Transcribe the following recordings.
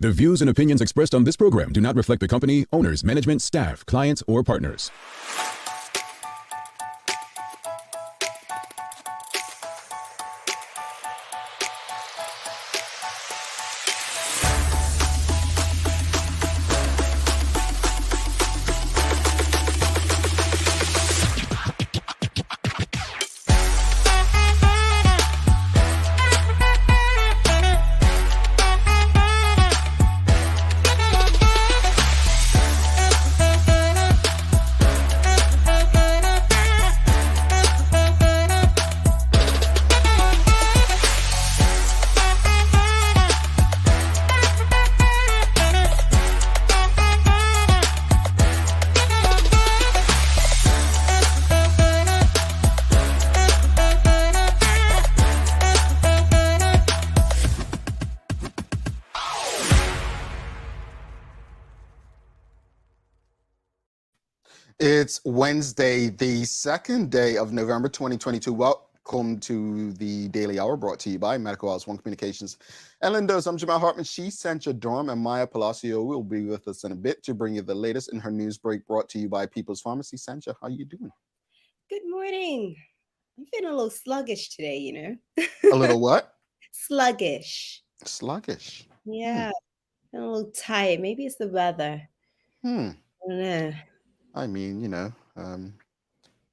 The views and opinions expressed on this program do not reflect the company, owners, management, staff, clients, or partners. It's Wednesday, the second day of November 2022. Welcome to the Daily Hour brought to you by Medical House One Communications and Lindos. I'm Jamal Hartman. She sent your dorm, and Maya Palacio will be with us in a bit to bring you the latest in her news break brought to you by People's Pharmacy. Sencha, how you doing? Good morning. I'm feeling a little sluggish today, you know. A little what? Sluggish. Sluggish. Yeah. Feeling a little tired. Maybe it's the weather. I don't know. I mean,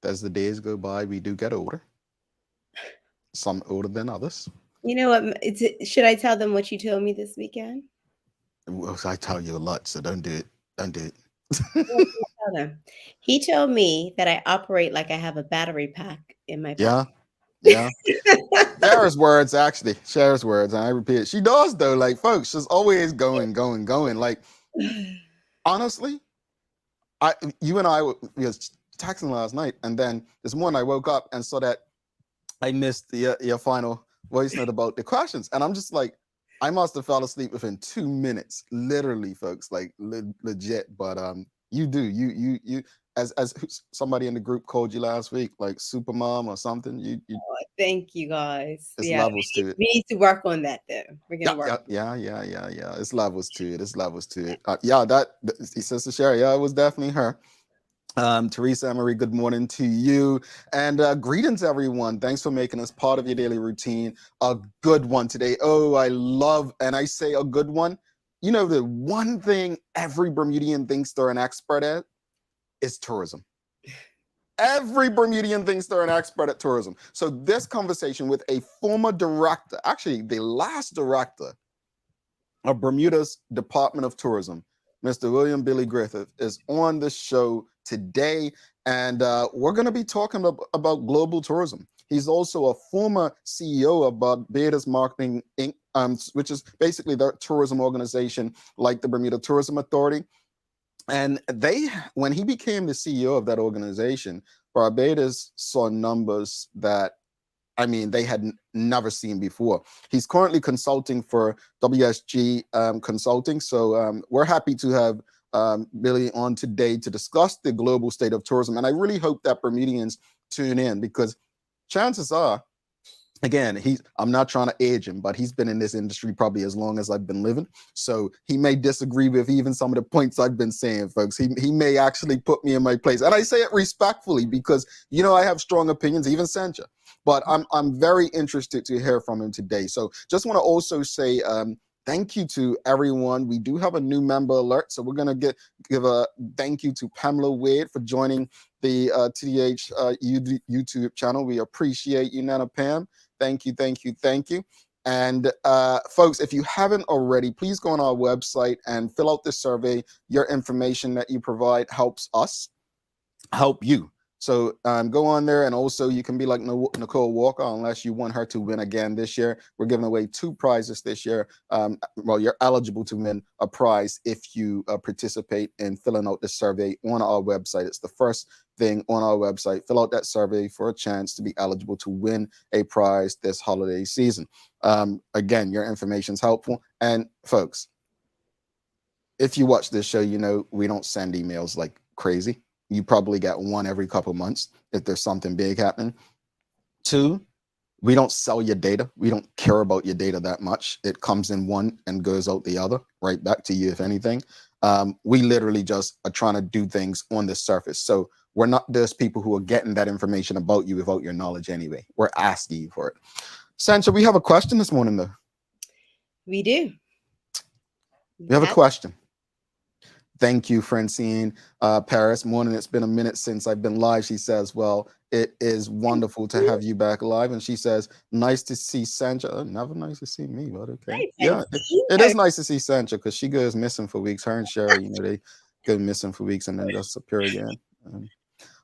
as the days go by, we do get older. Some older than others. You know what? Should I tell them what you told me this weekend? Well, I tell you a lot, so don't do it. Don't do it. Tell them. He told me that I operate like I have a battery pack in my pocket. Yeah. Shara's words, actually. Shara's words, and I repeat it. She does, though. Like, folks, she's always going. Like, honestly, you and I was texting last night, and then this morning I woke up and saw that I missed your final voice note about the questions, and I'm just like, I must have fell asleep within 2 minutes, literally, folks, like legit. But you as somebody in the group called you last week, like super mom or something. You thank you guys. It's levels to it. We need to work on that though. We're gonna work. Yeah. It's levels to it. That he says to Sherry. Yeah, it was definitely her. Teresa Emery, good morning to you, and greetings everyone. Thanks for making us part of your daily routine. A good one today. Oh, I love, and I say a good one. You know, the one thing every Bermudian thinks they're an expert at is tourism. Every Bermudian thinks they're an expert at tourism. So this conversation with a former director, actually the last director of Bermuda's Department of Tourism, Mr. William Billy Griffith, is on the show today. And we're going to be talking about global tourism. He's also a former CEO of Barbados Marketing Inc., which is basically their tourism organization like the Bermuda Tourism Authority. And when he became the CEO of that organization, Barbados saw numbers that, I mean, they had never seen before. He's currently consulting for WSG Consulting. So we're happy to have Billy on today to discuss the global state of tourism. And I really hope that Bermudians tune in, because chances are, again, I'm not trying to age him, but he's been in this industry probably as long as I've been living. So he may disagree with even some of the points I've been saying, folks. He may actually put me in my place. And I say it respectfully because, I have strong opinions, even Sencha. But I'm very interested to hear from him today. So just want to also say thank you to everyone. We do have a new member alert. So we're going to give a thank you to Pamela Wade for joining the TDH YouTube channel. We appreciate you, Nana Pam. Thank you. And folks, if you haven't already, please go on our website and fill out the survey. Your information that you provide helps us help you. So go on there, and also you can be like Nicole Walker, unless you want her to win again this year. We're giving away 2 prizes this year. Well, you're eligible to win a prize if you participate in filling out the survey on our website. It's the first thing on our website. Fill out that survey for a chance to be eligible to win a prize this holiday season. Again, your information is helpful. And folks, if you watch this show, we don't send emails like crazy. You probably get one every couple months if there's something big happening. 2, We don't sell your data. We don't care about your data that much. It comes in one and goes out the other, right back to you, if anything. We literally just are trying to do things on the surface. So we're not those people who are getting that information about you without your knowledge anyway. We're asking you for it. Sancha, we have a question this morning, though. We do. We have a question. Thank you, Francine. Paris, morning. It's been a minute since I've been live. She says, well, it is wonderful to have you back live. And she says, nice to see Sancha. Never nice to see me, but okay. Yeah, it is nice to see Sancha because she goes missing for weeks. Her and Sherry, they go missing for weeks and then just appear again.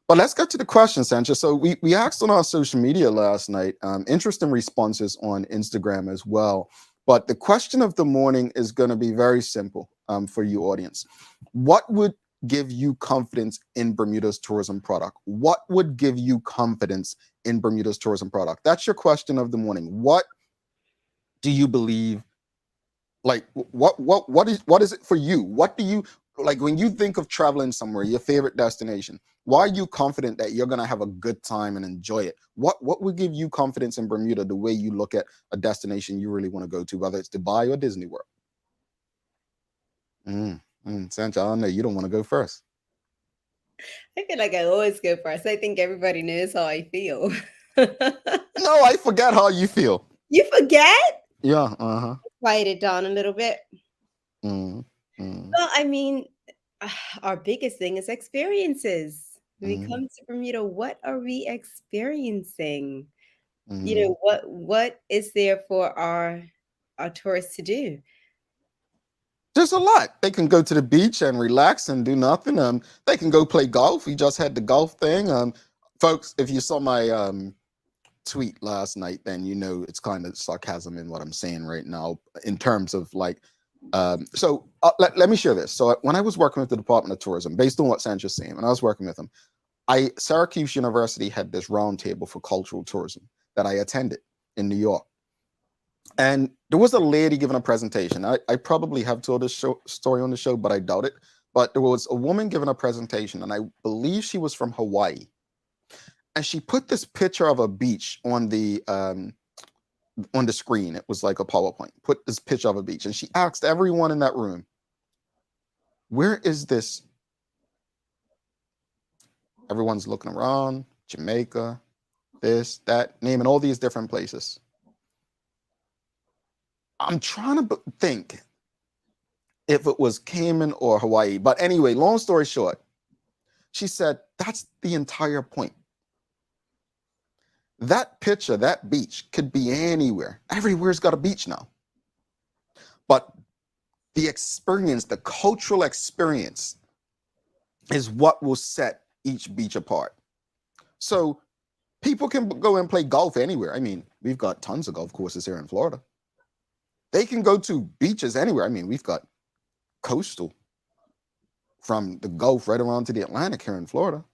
But let's get to the question, Sancha. So we asked on our social media last night, interesting responses on Instagram as well. But the question of the morning is going to be very simple for you audience. What would give you confidence in Bermuda's tourism product? What would give you confidence in Bermuda's tourism product? That's your question of the morning. What do you believe? Like, what is it for you? What do you like when you think of traveling somewhere, your favorite destination? Why are you confident that you're going to have a good time and enjoy it? What would give you confidence in Bermuda the way you look at a destination you really want to go to, whether it's Dubai or Disney World? Sancha, I know you don't want to go first. I feel like I always go first. I think everybody knows how I feel. No, I forget how you feel. You forget? Yeah. Quiet it down a little bit. Well, Well, I mean, our biggest thing is experiences. We come to Bermuda, what are we experiencing? What is there for our tourists to do? There's a lot. They can go to the beach and relax and do nothing. They can go play golf. We just had the golf thing. Folks, if you saw my tweet last night, then you know it's kind of sarcasm in what I'm saying right now in terms of like, let me share this. So when I was working with the Department of Tourism, based on what Sancha's saying, when I was working with them, Syracuse University had this roundtable for cultural tourism that I attended in New York. And there was a lady giving a presentation. I probably have told this story on the show, but I doubt it. But there was a woman giving a presentation, and I believe she was from Hawaii. And she put this picture of a beach on the screen. It was like a PowerPoint. Put this picture of a beach, and she asked everyone in that room, "Where is this?" Everyone's looking around. Jamaica, this, that, naming all these different places. I'm trying to think if it was Cayman or Hawaii. But anyway, long story short, she said, that's the entire point. That picture, that beach could be anywhere. Everywhere's got a beach now. But the experience, the cultural experience is what will set each beach apart. So people can go and play golf anywhere. I mean, we've got tons of golf courses here in Florida. They can go to beaches anywhere. I mean, we've got coastal from the Gulf right around to the Atlantic here in Florida.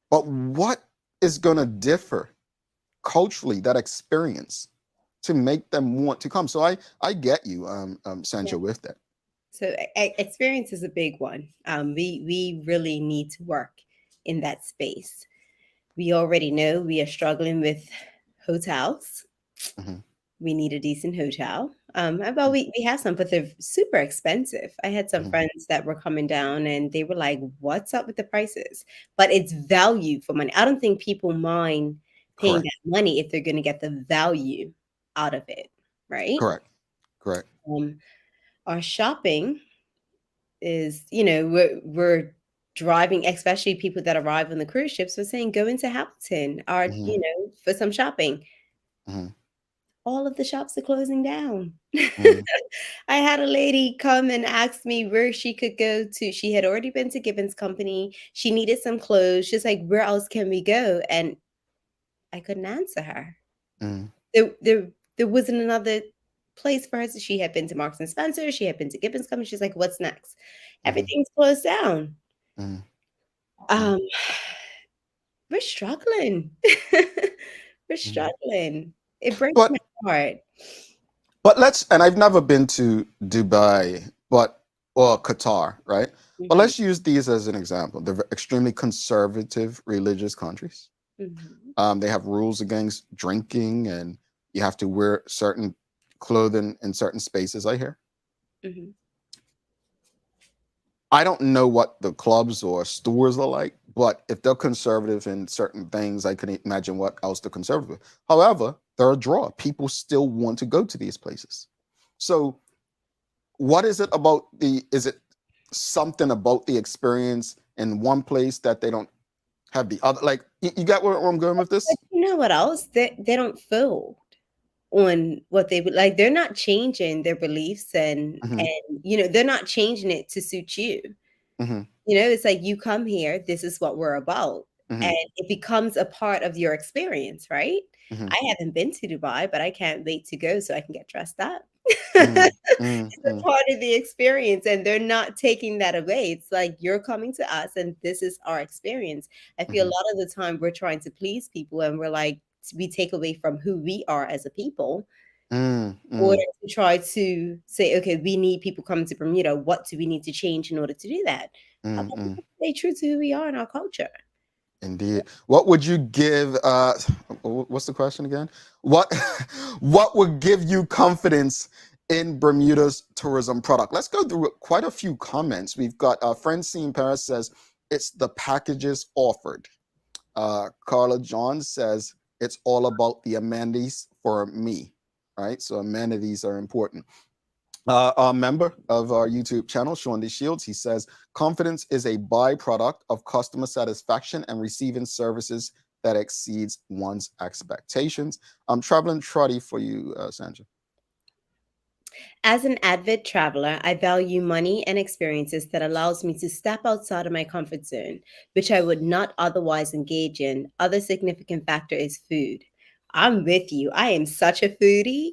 But what is going to differ culturally, that experience, to make them want to come? So I get you, Sancha, with that. So experience is a big one. We really need to work in that space. We already know we are struggling with hotels. We need a decent hotel. Well, we have some, but they're super expensive. I had some friends that were coming down and they were like, what's up with the prices? But it's value for money. I don't think people mind paying that money if they're going to get the value out of it, right? Correct. Our shopping is, we're driving, especially people that arrive on the cruise ships, we're saying go into Hamilton or, for some shopping. All of the shops are closing down. I had a lady come and ask me where she could go to. She had already been to Gibbons Company. She needed some clothes. She's like, where else can we go? And I couldn't answer her. There wasn't another place for her. She had been to Marks and Spencer. She had been to Gibbons Company. She's like, what's next? Everything's closed down. We're struggling. We're struggling. It breaks my heart. But and I've never been to Dubai, or Qatar, right? But let's use these as an example. They're extremely conservative religious countries. They have rules against drinking, and you have to wear certain clothing in certain spaces. I hear. I don't know what the clubs or stores are like, but if they're conservative in certain things, I can imagine what else they're conservative. However, they're a draw. People still want to go to these places. So what is it about is it something about the experience in one place that they don't have the other? Like, you got where I'm going with this? But you know what else? They don't fold on what they would like. They're not changing their beliefs and they're not changing it to suit you. It's like, you come here, this is what we're about. And it becomes a part of your experience, right? I haven't been to Dubai, but I can't wait to go so I can get dressed up. It's a part of the experience, and they're not taking that away. It's like, you're coming to us and this is our experience. I feel a lot of the time we're trying to please people, and we're like, we take away from who we are as a people in order to try to say, okay, we need people coming to Bermuda. What do we need to change in order to do that? Stay true to who we are and our culture. Indeed. What would you give? What's the question again? What would give you confidence in Bermuda's tourism product? Let's go through quite a few comments. We've got Francine Paris says it's the packages offered. Carla John says it's all about the amenities for me. Right, so amenities are important. A member of our YouTube channel, Sean D. Shields, he says, confidence is a byproduct of customer satisfaction and receiving services that exceeds one's expectations. I'm traveling trotty for you, Sandra. As an avid traveler, I value money and experiences that allows me to step outside of my comfort zone, which I would not otherwise engage in. Other significant factor is food. I'm with you. I am such a foodie.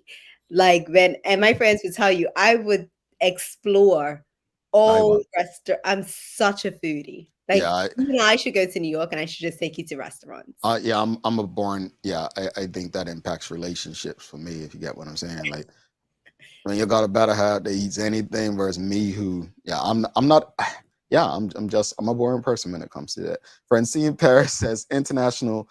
And my friends would tell you, I would explore all restaurants. I'm such a foodie. I should go to New York and I should just take you to restaurants. I'm a born. I think that impacts relationships for me, if you get what I'm saying. Like, when you got a better half that eats anything versus me, who, I'm not. I'm a boring person when it comes to that. Francine Paris says international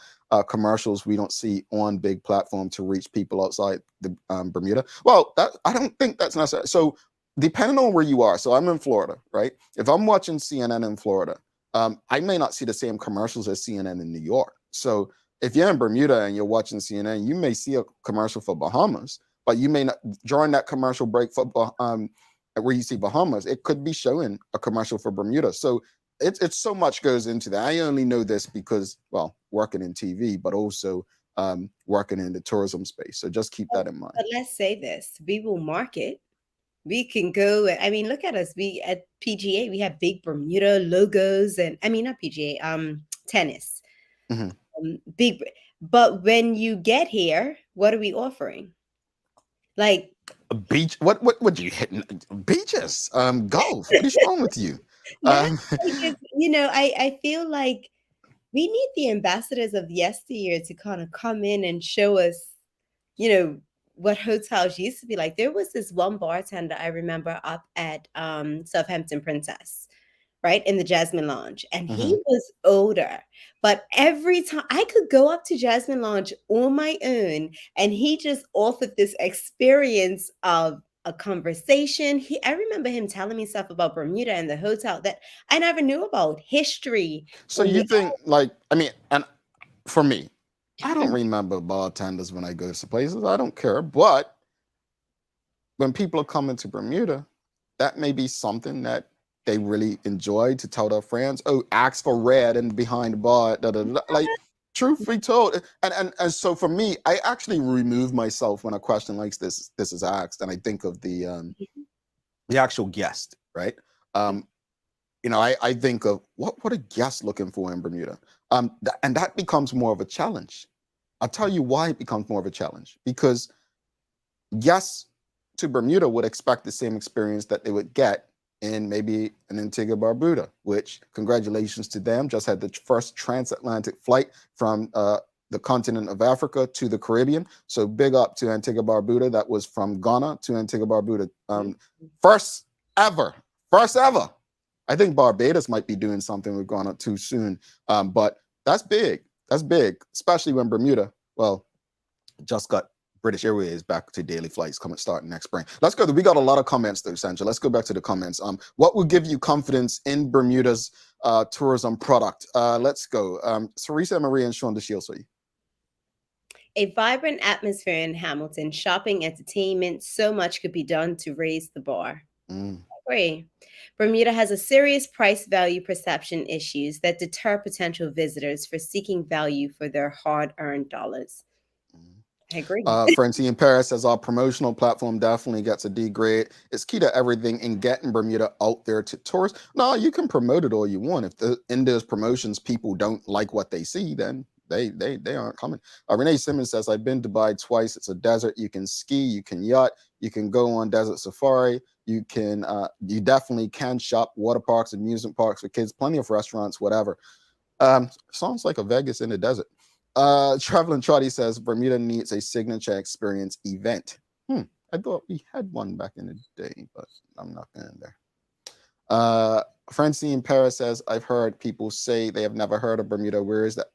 commercials we don't see on big platform to reach people outside the Bermuda. Well, I don't think that's necessary. So depending on where you are, so I'm in Florida, right? If I'm watching CNN in Florida, I may not see the same commercials as CNN in New York. So if you're in Bermuda and you're watching CNN, you may see a commercial for Bahamas, but you may not, during that commercial break for where you see Bahamas, it could be showing a commercial for Bermuda. So it's so much goes into that. I only know this because, well, working in TV, but also working in the tourism space. So just keep that in mind. But let's say this, we will market. We can go, I mean, look at us. We at PGA, we have big Bermuda logos and, not PGA, tennis. Big, but when you get here, what are we offering? Like a beach? What do you hit? Beaches, golf. What is wrong with you? Because, I feel like we need the ambassadors of yesteryear to kind of come in and show us, what hotels used to be like. There was this one bartender I remember up at Southampton Princess, right, in the Jasmine Lounge, and he was older. But every time I could go up to Jasmine Lounge on my own, and he just offered this experience of a conversation. I remember him telling me stuff about Bermuda and the hotel that I never knew about, history. So you think, and for me, I don't remember bartenders when I go to places. I don't care. But when people are coming to Bermuda, that may be something that they really enjoy to tell their friends. Oh, ask for red and behind the bar. Like, truth be told, and so for me, I actually remove myself when a question like this is asked, and I think of the actual guest, right? I think of what a guest looking for in Bermuda, and that becomes more of a challenge. I'll tell you why it becomes more of a challenge, because guests to Bermuda would expect the same experience that they would get in maybe an Antigua Barbuda, which, congratulations to them, just had the first transatlantic flight from the continent of Africa to the Caribbean. So big up to Antigua Barbuda. That was from Ghana to Antigua Barbuda. First ever. I think Barbados might be doing something with Ghana too soon, but that's big. That's big, especially when Bermuda, well, just got British Airways back to daily flights coming starting next spring. Let's go. We got a lot of comments though, Sandra. Let's go back to the comments. What would give you confidence in Bermuda's tourism product? Let's go. Teresa Marie and Sean DeShields for you. A vibrant atmosphere in Hamilton, shopping, entertainment, so much could be done to raise the bar. Agree. Bermuda has a serious price value perception issues that deter potential visitors for seeking value for their hard-earned dollars. I agree. Francine Paris says our promotional platform definitely gets a D grade. It's key to everything in getting Bermuda out there to tourists. No, you can promote it all you want. If in those promotions people don't like what they see, then they aren't coming. Renee Simmons says I've been to Dubai twice. It's a desert. You can ski, you can yacht, you can go on desert safari. You definitely can shop, water parks, amusement parks for kids, plenty of restaurants, whatever. Sounds like a Vegas in the desert. Traveling Trotty says Bermuda needs a signature experience event. I thought we had one back in the day, but I'm not going there. Francine Paris says I've heard people say they have never heard of Bermuda. Where is that?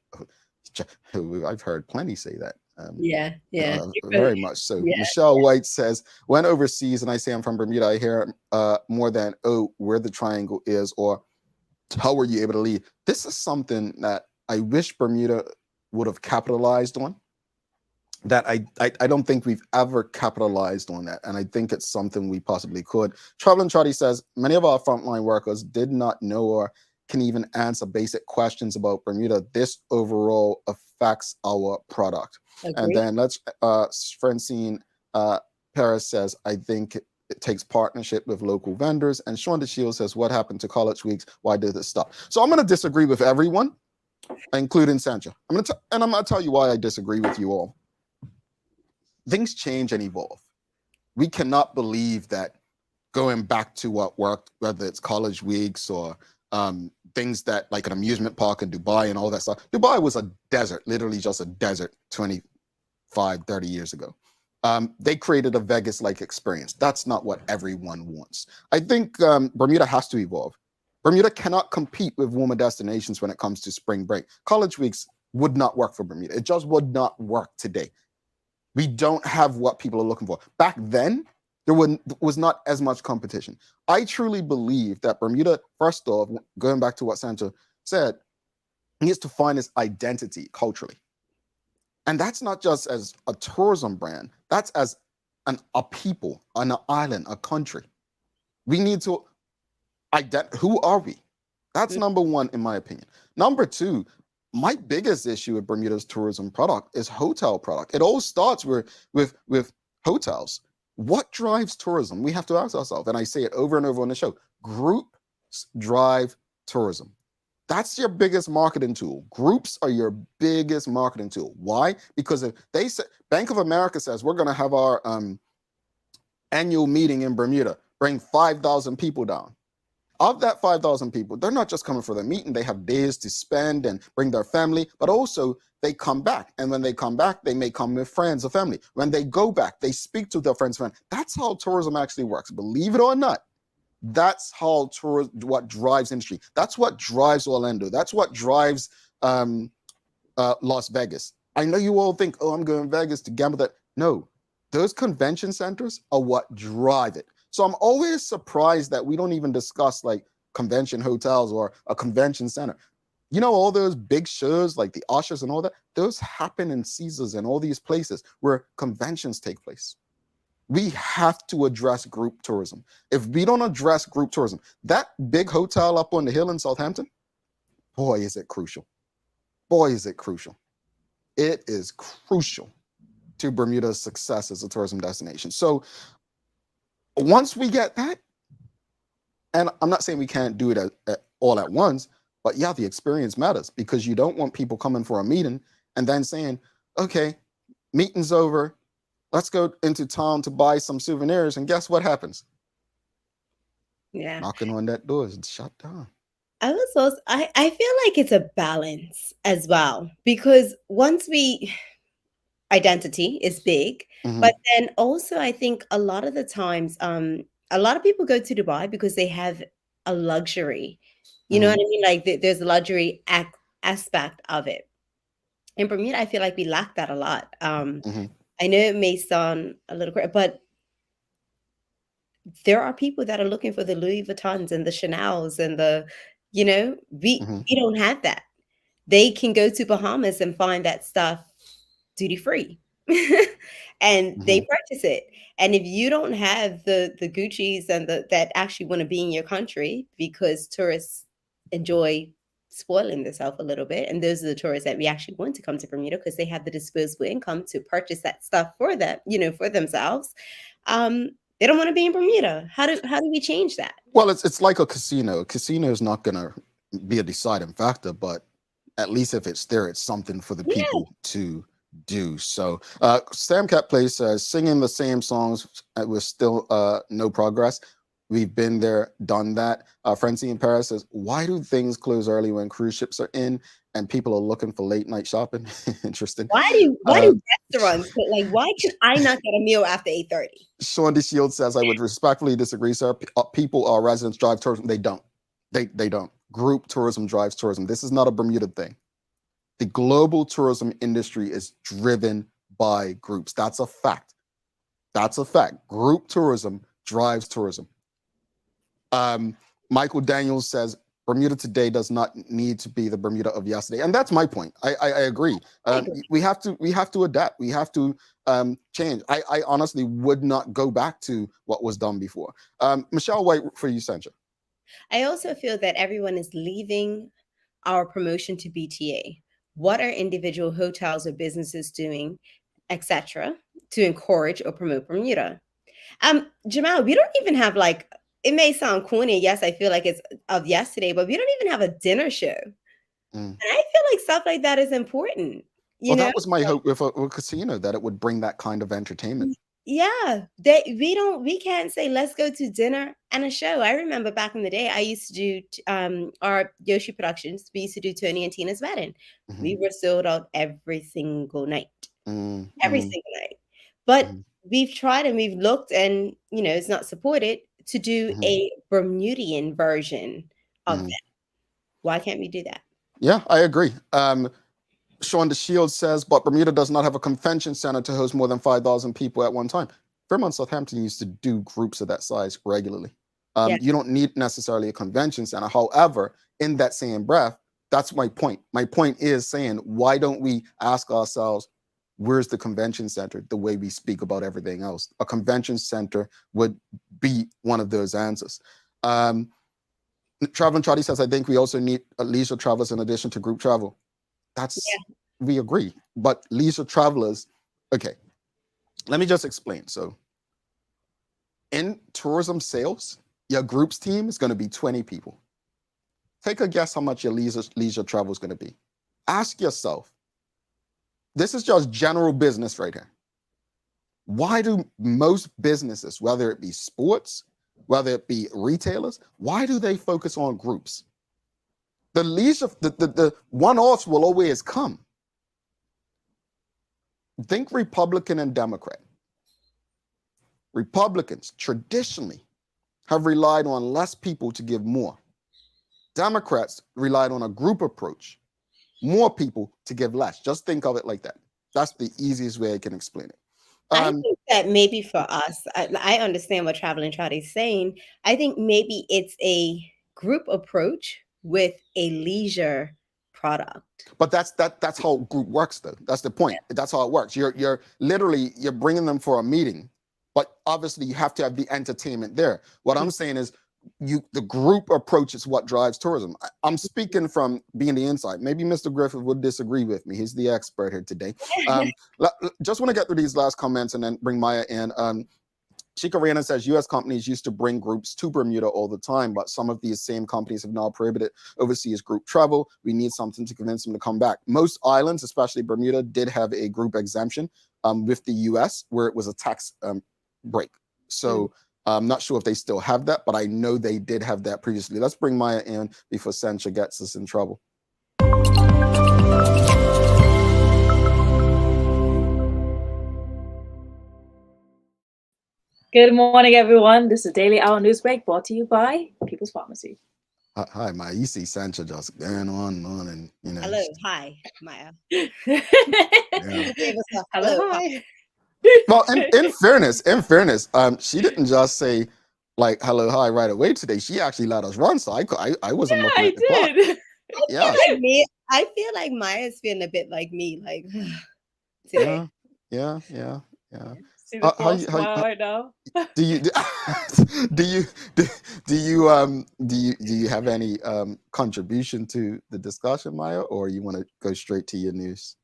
I've heard plenty say that. Yeah. Very much so. Yeah. Michelle White says, when overseas and I say I'm from Bermuda, I hear more than, oh, where the triangle is, or how were you able to leave? This is something that I wish Bermuda would have capitalized on, that I don't think we've ever capitalized on that. And I think it's something we possibly could. Traveling Trotty says, many of our frontline workers did not know or can even answer basic questions about Bermuda. This overall affects our product. Agreed. And then let's Francine Paris says, I think it takes partnership with local vendors. And Sean DeShields says, what happened to college weeks? Why did this stop? So I'm going to disagree with everyone, including Sandra. I'm going to tell you why I disagree with you all. Things change and evolve. We cannot believe that going back to what worked, whether it's college weeks or things that like an amusement park in Dubai and all that stuff. Dubai was a desert, literally just a desert 25, 30 years ago. They created a Vegas-like experience. That's not what everyone wants. I think Bermuda has to evolve. Bermuda cannot compete with warmer destinations when it comes to spring break. College weeks would not work for Bermuda. It just would not work today. We don't have what people are looking for. Back then, there was not as much competition. I truly believe that Bermuda, first off, going back to what Sandra said, needs to find its identity culturally. And that's not just as a tourism brand. That's as a people, an island, a country. We need to who are we? That's number one, in my opinion. Number two, my biggest issue with Bermuda's tourism product is hotel product. It all starts with hotels. What drives tourism? We have to ask ourselves, and I say it over and over on the show, groups drive tourism. That's your biggest marketing tool. Groups are your biggest marketing tool. Why? Because if they say, Bank of America says, we're going to have our annual meeting in Bermuda, bring 5,000 people down. Of that 5,000 people, they're not just coming for the meeting. They have days to spend and bring their family, but also they come back. And when they come back, they may come with friends or family. When they go back, they speak to their friends. That's how tourism actually works. Believe it or not, that's how what drives industry. That's what drives Orlando. That's what drives Las Vegas. I know you all think, oh, I'm going to Vegas to gamble. That no, those convention centers are what drive it. So I'm always surprised that we don't even discuss like convention hotels or a convention center. You know, all those big shows like the Ushers and all that, those happen in Caesars and all these places where conventions take place. We have to address group tourism. If we don't address group tourism, that big hotel up on the hill in Southampton, boy, is it crucial. Boy, is it crucial. It is crucial to Bermuda's success as a tourism destination. So once we get that, and I'm not saying we can't do it all at once, but yeah, the experience matters because you don't want people coming for a meeting and then saying, okay, meeting's over. Let's go into town to buy some souvenirs. And guess what happens? Yeah. Knocking on that door is shut down. I feel like it's a balance as well, because identity is big, but then also I think a lot of the times, a lot of people go to Dubai because they have a luxury. You know what I mean? Like there's a luxury aspect of it. in Bermuda, I feel like we lack that a lot. Mm-hmm. I know it may sound a little crazy, but there are people that are looking for the Louis Vuittons and the Chanels and the, Mm-hmm. we don't have that. They can go to Bahamas and find that stuff duty free. And Mm-hmm. they purchase it. And if you don't have the Gucci's and the that actually want to be in your country, because tourists enjoy spoiling themselves a little bit, and those are the tourists that we actually want to come to Bermuda because they have the disposable income to purchase that stuff for them, for themselves. Um, they don't want to be in Bermuda. How do we change that? Well, it's like a casino. A casino is not going to be a deciding factor, but at least if it's there, it's something for the Yeah. people to do. So, Sam Cat Place says, singing the same songs with still no progress. We've been there, done that. Francie in Paris says, why do things close early when cruise ships are in and people are looking for late night shopping? Interesting. Why do restaurants why can I not get a meal after 8:30? Sean DeShield says, I would respectfully disagree, sir. People or residents drive tourism. They don't. They don't. Group tourism drives tourism. This is not a Bermuda thing. The global tourism industry is driven by groups. That's a fact. That's a fact. Group tourism drives tourism. Michael Daniels says, Bermuda today does not need to be the Bermuda of yesterday. And that's my point. I agree. We have to adapt. We have to change. I honestly would not go back to what was done before. Michelle White for you, Sancha. I also feel that everyone is leaving our promotion to BTA. What are individual hotels or businesses doing, etc., to encourage or promote Bermuda? Jamal, we don't even have it may sound corny. Yes, I feel like it's of yesterday, but we don't even have a dinner show. And I feel like stuff like that is important. Well, that was my hope with a casino, that it would bring that kind of entertainment. Yeah, we can't say let's go to dinner and a show. I remember back in the day, I used to do our Yoshi Productions. We used to do Tony and Tina's wedding. Mm-hmm. We were sold out every single night, every Mm-hmm. single night. But we've tried and we've looked, and it's not supported to do a Bermudian version of that. Why can't we do that? Yeah, I agree. Sean DeShield says, but Bermuda does not have a convention center to host more than 5,000 people at one time. Fairmont Southampton used to do groups of that size regularly. You don't need necessarily a convention center. However, in that same breath, that's my point. My point is saying, why don't we ask ourselves, where's the convention center, the way we speak about everything else? A convention center would be one of those answers. Traveling Trotty says, I think we also need leisure travelers in addition to group travel. We agree, but leisure travelers, okay, let me just explain. So in tourism sales, your group's team is going to be 20 people. Take a guess how much your leisure travel is going to be. Ask yourself, this is just general business right here. Why do most businesses, whether it be sports, whether it be retailers, why do they focus on groups? The leisure, the one-offs will always come. Think Republican and Democrat. Republicans traditionally have relied on less people to give more. Democrats relied on a group approach, more people to give less. Just think of it like that. That's the easiest way I can explain it. I think that maybe for us, I understand what Traveling Trotty is saying. I think maybe it's a group approach with a leisure product. But that's how group works, though. That's the point. That's how it works. You're literally bringing them for a meeting, but obviously you have to have the entertainment there. What I'm saying is, the group approach is what drives tourism. I'm speaking from being the inside. Maybe Mr. Griffith would disagree with me. He's the expert here today. Just want to get through these last comments and then bring Maya in. Chica Rihanna says U.S. companies used to bring groups to Bermuda all the time, but some of these same companies have now prohibited overseas group travel. We need something to convince them to come back. Most islands, especially Bermuda, did have a group exemption with the U.S. where it was a tax break. So I'm not sure if they still have that, but I know they did have that previously. Let's bring Maya in before Sancha gets us in trouble. Good morning, everyone. This is Daily Hour Newsbreak brought to you by People's Pharmacy. Hi, Maya. You see Sancha just going on and on, and Hello, hi, Maya. yeah. Give us a Hello, hello. hi. Well, in fairness, she didn't just say like hello, hi right away today. She actually let us run, so I wasn't looking I at the clock. did. Yeah, Like me, I feel like Maya's feeling a bit like me, like today. yeah. See the How false smile right now. do you do you do you have any contribution to the discussion, Maya, or you want to go straight to your news?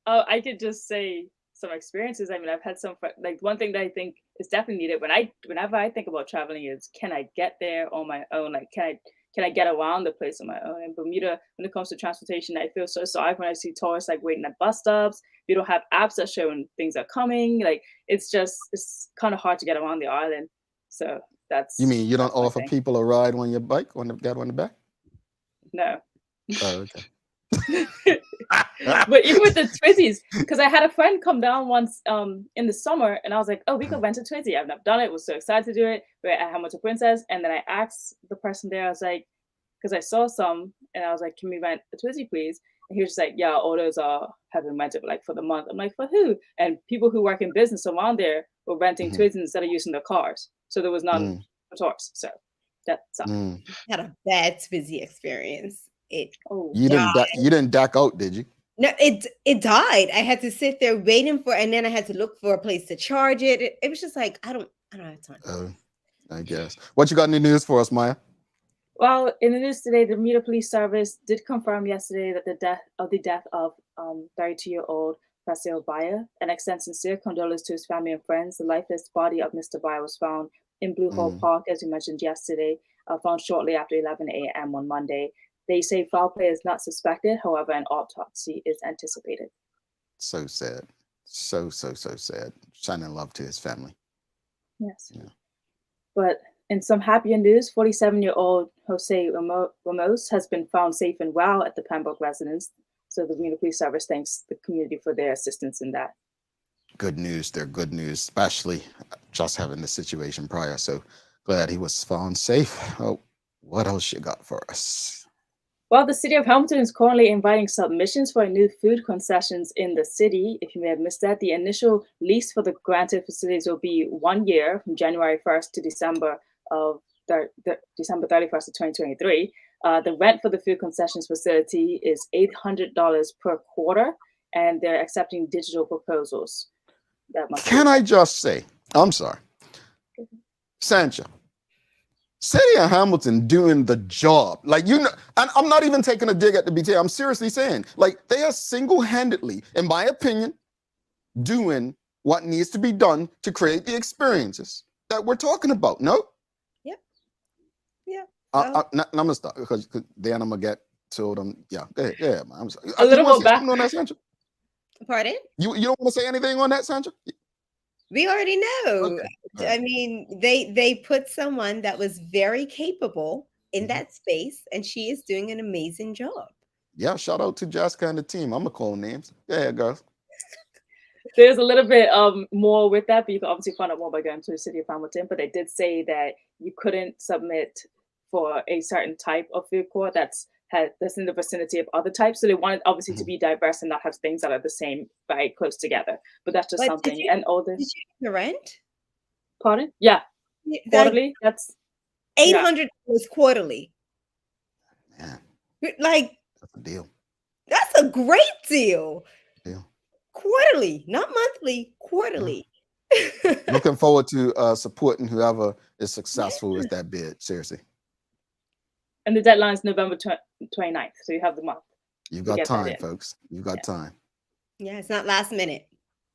Oh, I could just say some experiences. I mean, I've had some like one thing that I think is definitely needed whenever I think about traveling is can I get there on my own? Like can I get around the place on my own? In Bermuda, when it comes to transportation, I feel so sorry when I see tourists like waiting at bus stops. We don't have apps that show when things are coming. Like it's kind of hard to get around the island. So You mean you don't that's my offer thing. people a ride on your bike on the back? No. Oh, okay. But even with the Twizzies, because I had a friend come down once in the summer and I was like, oh, we could rent a Twizzy. I've never done it, was so excited to do it. But I how much a princess? And then I asked the person there, I was like, because I saw some and I was like, can we rent a Twizzy, please? And he was just like, yeah, all those have been rented like for the month. I'm like, for who? And people who work in business around there were renting Mhm. Twizzies instead of using their cars. So there was none for tourists. So that's Had a bad Twizzy experience. It oh You died. didn't duck out, did you? No, it died. I had to sit there waiting for, and then I had to look for a place to charge it. It was just like I don't have time. Oh, I guess. What you got in the news for us, Maya? Well, in the news today, the Bermuda Police Service did confirm yesterday that the death of 32-year-old Fasil Bayer and extend sincere condolences to his family and friends. The lifeless body of Mr. Bayer was found in Blue Hole Park, as you mentioned yesterday, found shortly after 11 a.m. on Monday. They say foul play is not suspected. However, an autopsy is anticipated. So sad. So sad. Shining love to his family. Yes. Yeah. But in some happier news, 47-year-old Jose Ramos has been found safe and well at the Pembroke residence. So the Bermuda Police Service thanks the community for their assistance in that. Good news. They're good news, especially just having the situation prior. So glad he was found safe. Oh, what else you got for us? Well, the city of Hamilton is currently inviting submissions for new food concessions in the city. If you may have missed that, the initial lease for the granted facilities will be 1 year from January 1st to December of December 31st of 2023. The rent for the food concessions facility is $800 per quarter, and they're accepting digital proposals. Can I just say, I'm sorry, Sancha, City of Hamilton doing the job. Like, and I'm not even taking a dig at the BTA. I'm seriously saying, like, they are single-handedly, in my opinion, doing what needs to be done to create the experiences that we're talking about. No? Yep. Yeah. I'm gonna stop because then I'm gonna get told them. Yeah, go ahead. Yeah, man. I'm sorry. A little more back. On that, Sancha? Pardon? You don't want to say anything on that, Sancha? We already know. Okay. I mean, they put someone that was very capable in that space, and she is doing an amazing job. Yeah, shout out to Jessica and the team. I'm gonna call names. Yeah, girls. There's a little bit more with that, but you can obviously find out more by going to the City of Hamilton. But they did say that you couldn't submit for a certain type of food court that's in the vicinity of other types. So they wanted obviously to be diverse and not have things that are the same, very close together. But that's just something. Did you the rent? Pardon? Yeah. Quarterly. That's $800 quarterly. Man, Like that's a deal. that's a great deal. Deal. Quarterly, not monthly, quarterly. Looking forward to supporting whoever is successful with that bid. Seriously. And the deadline is November 29th. So you have the month. You've got time, folks. You've got time. Yeah, it's not last minute.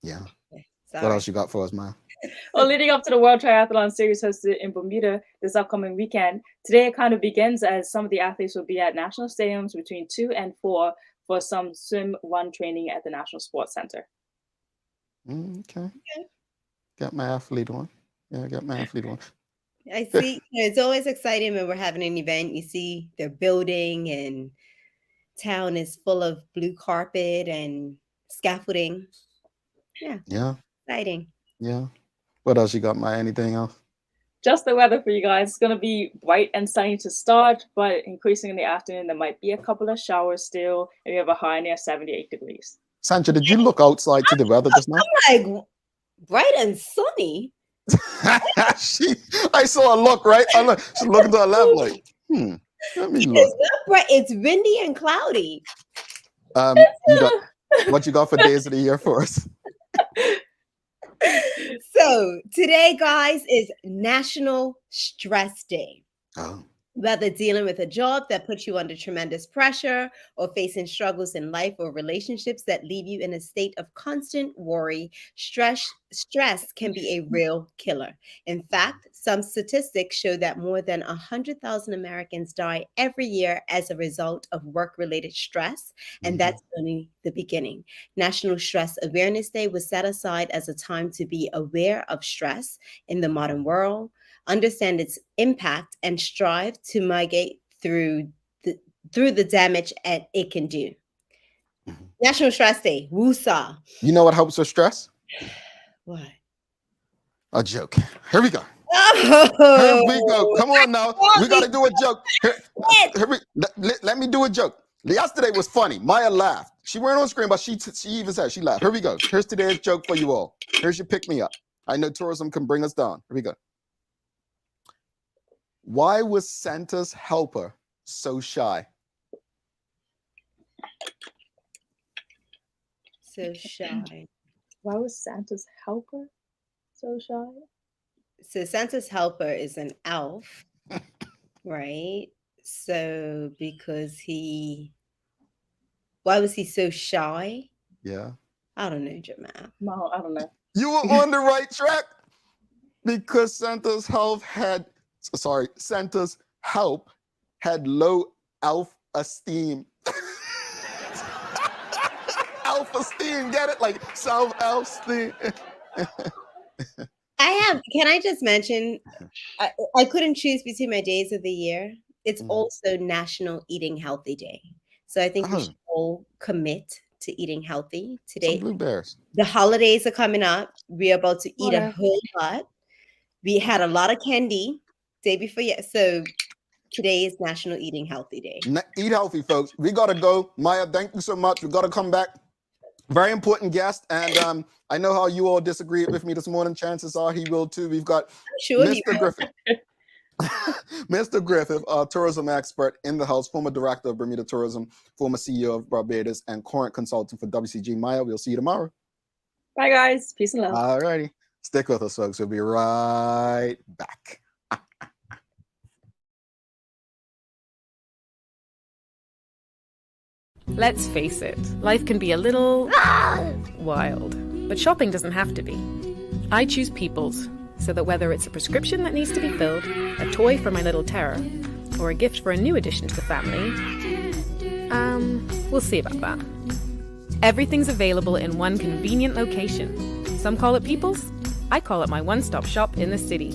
Yeah. Sorry. What else you got for us, Maya? Well, leading up to the World Triathlon Series hosted in Bermuda this upcoming weekend, today it kind of begins as some of the athletes will be at national stadiums between 2 and 4 for some swim run training at the National Sports Center. Okay. Got my athlete on. Yeah, I got my athlete on. I see. It's always exciting when we're having an event. You see they're building and town is full of blue carpet and scaffolding. Yeah. Yeah. Exciting. Yeah. What else you got, Maya? Anything else? just the weather for you guys. It's going to be bright and sunny to start, but increasing in the afternoon. There might be a couple of showers still, and we have a high near 78 degrees. Sandra, did you look outside to the weather just now? I'm like, bright and sunny. I saw a look, right? She's looking to her left like, let me look. It's not bright. It's windy and cloudy. What you got for days of the year for us? So today, guys, is National Stress Day. Oh. Whether dealing with a job that puts you under tremendous pressure or facing struggles in life or relationships that leave you in a state of constant worry, stress can be a real killer. In fact, some statistics show that more than 100,000 Americans die every year as a result of work-related stress, and that's only the beginning. National Stress Awareness Day was set aside as a time to be aware of stress in the modern world, understand its impact, and strive to mitigate through the damage it can do. National Stress Day, woosah. You know what helps with stress? What? A joke. Here we go. Oh. Here we go. Come on now. We got to do a joke. Let me do a joke. Yesterday was funny. Maya laughed. She weren't on screen, but she even said she laughed. Here we go. Here's today's joke for you all. Here's your pick me up. I know tourism can bring us down. Here we go. Why was Santa's helper so shy? So shy. Why was Santa's helper so shy? So Santa's helper is an elf, right? So why was he so shy? Yeah. I don't know, Jamal. No, I don't know. You were on the right track because Santa's help had low elf-esteem. Elf-esteem, get it? Like self-esteem. Can I just mention, I couldn't choose between my days of the year. It's also National Eating Healthy Day. So I think we should all commit to eating healthy today. Some blueberries. The holidays are coming up. We're about to eat a whole lot. We had a lot of candy day before. So today is National Eating Healthy Day. Eat healthy, folks. We got to go. Maya, thank you so much. We got to come back. Very important guest. And I know how you all disagreed with me this morning. Chances are he will too. We've got Mr. Griffith. Mr. Griffith, tourism expert in the house, former director of Bermuda Tourism, former CEO of Barbados, and current consultant for WCG. Maya, we'll see you tomorrow. Bye, guys. Peace and love. All righty. Stick with us, folks. We'll be right back. Let's face it, life can be a little wild, but shopping doesn't have to be. I choose People's, so that whether it's a prescription that needs to be filled, a toy for my little terror, or a gift for a new addition to the family, we'll see about that. Everything's available in one convenient location. Some call it People's, I call it my one-stop shop in the city.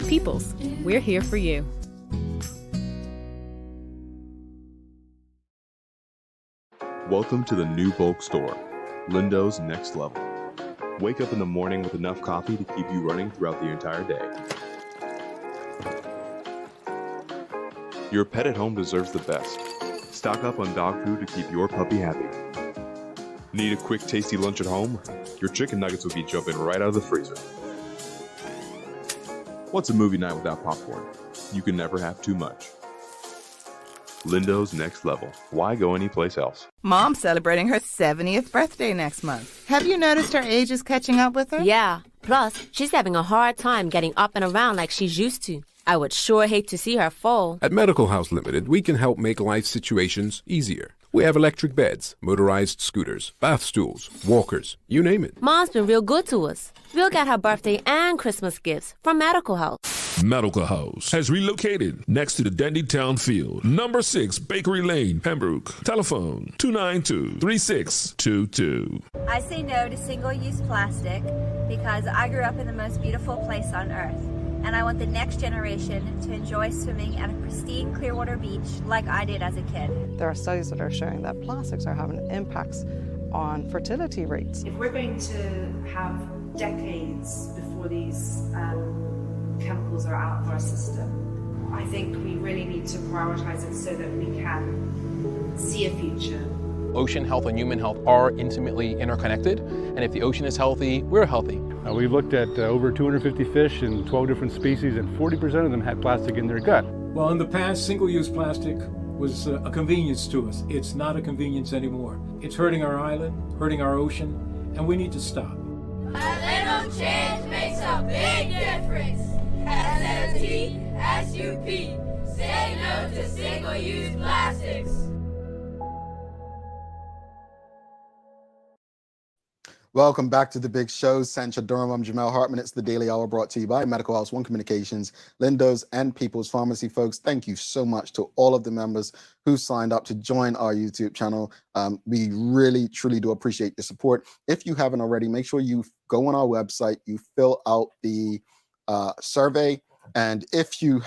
People's, we're here for you. Welcome to the new bulk store, Lindo's Next Level. Wake up in the morning with enough coffee to keep you running throughout the entire day. Your pet at home deserves the best. Stock up on dog food to keep your puppy happy. Need a quick, tasty lunch at home? Your chicken nuggets will be jumping right out of the freezer. What's a movie night without popcorn? You can never have too much. Lindo's Next Level. Why go anyplace else? Mom's celebrating her 70th birthday next month. Have you noticed her age is catching up with her? Yeah. Plus, she's having a hard time getting up and around like she's used to. I would sure hate to see her fall. At Medical House Limited, we can help make life situations easier. We have electric beds, motorized scooters, bath stools, walkers, you name it. Mom's been real good to us. We'll get her birthday and Christmas gifts from Medical House. Medical House has relocated next to the Dendytown Field, number 6 Bakery Lane, Pembroke. Telephone 292-3622. I say no to single-use plastic because I grew up in the most beautiful place on earth, and I want the next generation to enjoy swimming at a pristine Clearwater beach like I did as a kid. There are studies that are showing that plastics are having impacts on fertility rates. If we're going to have decades before these chemicals are out of our system. I think we really need to prioritize it so that we can see a future. Ocean health and human health are intimately interconnected, and if the ocean is healthy, we're healthy. We've looked at over 250 fish in 12 different species, and 40% of them had plastic in their gut. Well, in the past, single-use plastic was a convenience to us. It's not a convenience anymore. It's hurting our island, hurting our ocean, and we need to stop. A little change makes a big difference. SST, SUP, say no to single-use plastics. Welcome back to the big show. Sancha Durham, I'm Jamel Hartman. It's the Daily Hour brought to you by Medical House One Communications, Lindo's, and People's Pharmacy. Folks, thank you so much to all of the members who signed up to join our YouTube channel. We really, truly do appreciate the support. If you haven't already, make sure you go on our website, you fill out the survey, and if you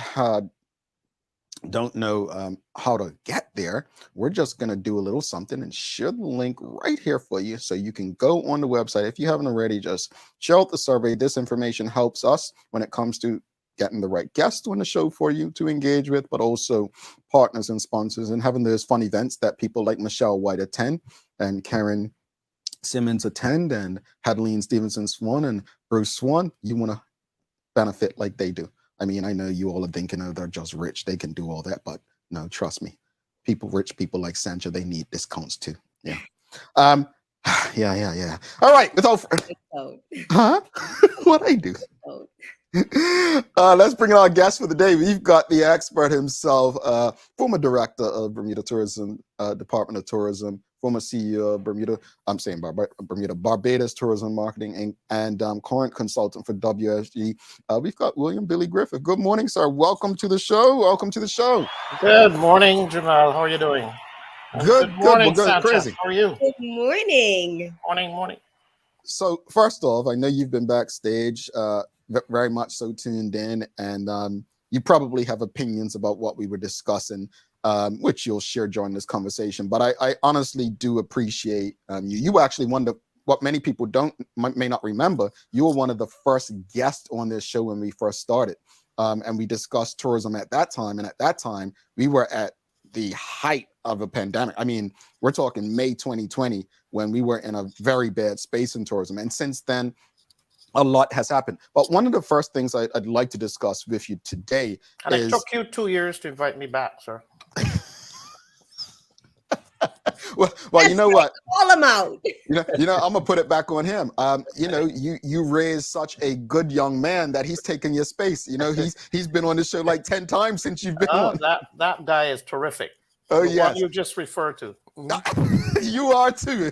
don't know how to get there, we're just going to do a little something and share the link right here for you so you can go on the website. If you haven't already, just share out the survey. This information helps us when it comes to getting the right guests on the show for you to engage with, but also partners and sponsors, and having those fun events that people like Michelle White attend and Karen Simmons attend and Hadeline Stevenson Swan and Bruce Swan. You want to benefit like they do. I mean, I know you all are thinking, oh, they're just rich, they can do all that, but no, trust me. Rich people like Sancha, they need discounts too. Yeah. Yeah. All right, without what I do. Let's bring in our guest for the day. We've got the expert himself, former director of Bermuda Tourism, Department of Tourism, former CEO of Barbados Tourism Marketing Inc., and current consultant for WSG. We've got William Billy Griffith. Good morning, sir. Welcome to the show. Good morning, Jamal. How are you doing? Good morning, Sancha. Crazy. How are you? Good morning. Morning. So first off, I know you've been backstage, very much so tuned in, and you probably have opinions about what we were discussing, which you'll share during this conversation. But I honestly do appreciate you. You actually what many people may not remember. You were one of the first guests on this show when we first started, and we discussed tourism at that time. And at that time, we were at the height of a pandemic. I mean, we're talking May 2020 when we were in a very bad space in tourism. And since then, a lot has happened. But one of the first things I'd like to discuss with you today is... It took you 2 years to invite me back, sir. well, you know what? Call him out. You know, I'm gonna put it back on him. You raised such a good young man that he's taken your space. You know, he's been on this show like 10 times since you've been on. That guy is terrific. Oh, the yes. one you just referred to. You are too.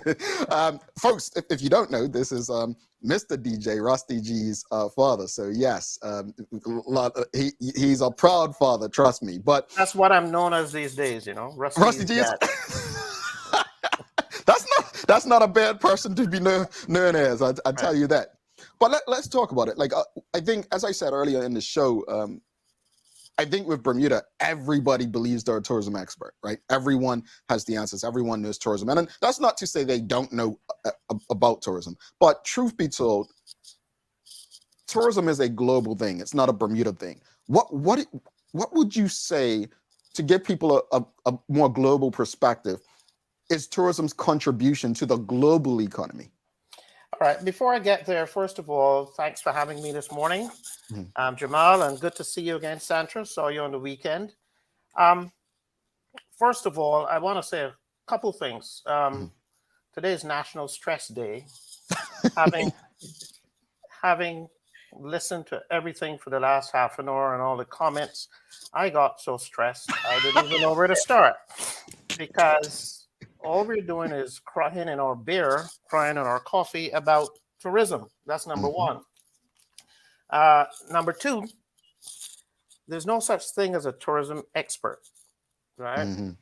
Folks, if you don't know, this is Mr. DJ, Rusty G's father. So yes, he's a proud father, trust me. But that's what I'm known as these days, you know. Rusty G is that's not a bad person to be known as, I tell you that. But let's talk about it. Like I think, as I said earlier in the show, I think with Bermuda, everybody believes they're a tourism expert, right? Everyone has the answers. Everyone knows tourism. And that's not to say they don't know about tourism. But truth be told, tourism is a global thing. It's not a Bermuda thing. What would you say, to give people a more global perspective, is tourism's contribution to the global economy? All right, before I get there, first of all, thanks for having me this morning. Jamal, and good to see you again, Sancha. Saw you on the weekend. First of all, I want to say a couple things. Today is National Stress Day. Having listened to everything for the last half an hour and all the comments, I got so stressed I didn't even know where to start, because all we're doing is crying in our beer, crying in our coffee about tourism. That's number one. Number two, there's no such thing as a tourism expert, right?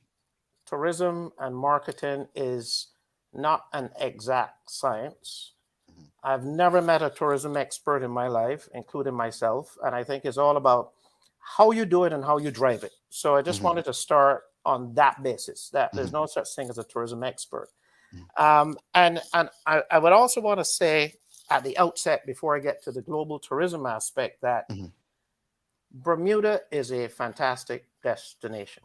Tourism and marketing is not an exact science. I've never met a tourism expert in my life, including myself, and I think it's all about how you do it and how you drive it. So I just wanted to start on that basis, that there's no such thing as a tourism expert. And I would also want to say at the outset, before I get to the global tourism aspect, that Bermuda is a fantastic destination.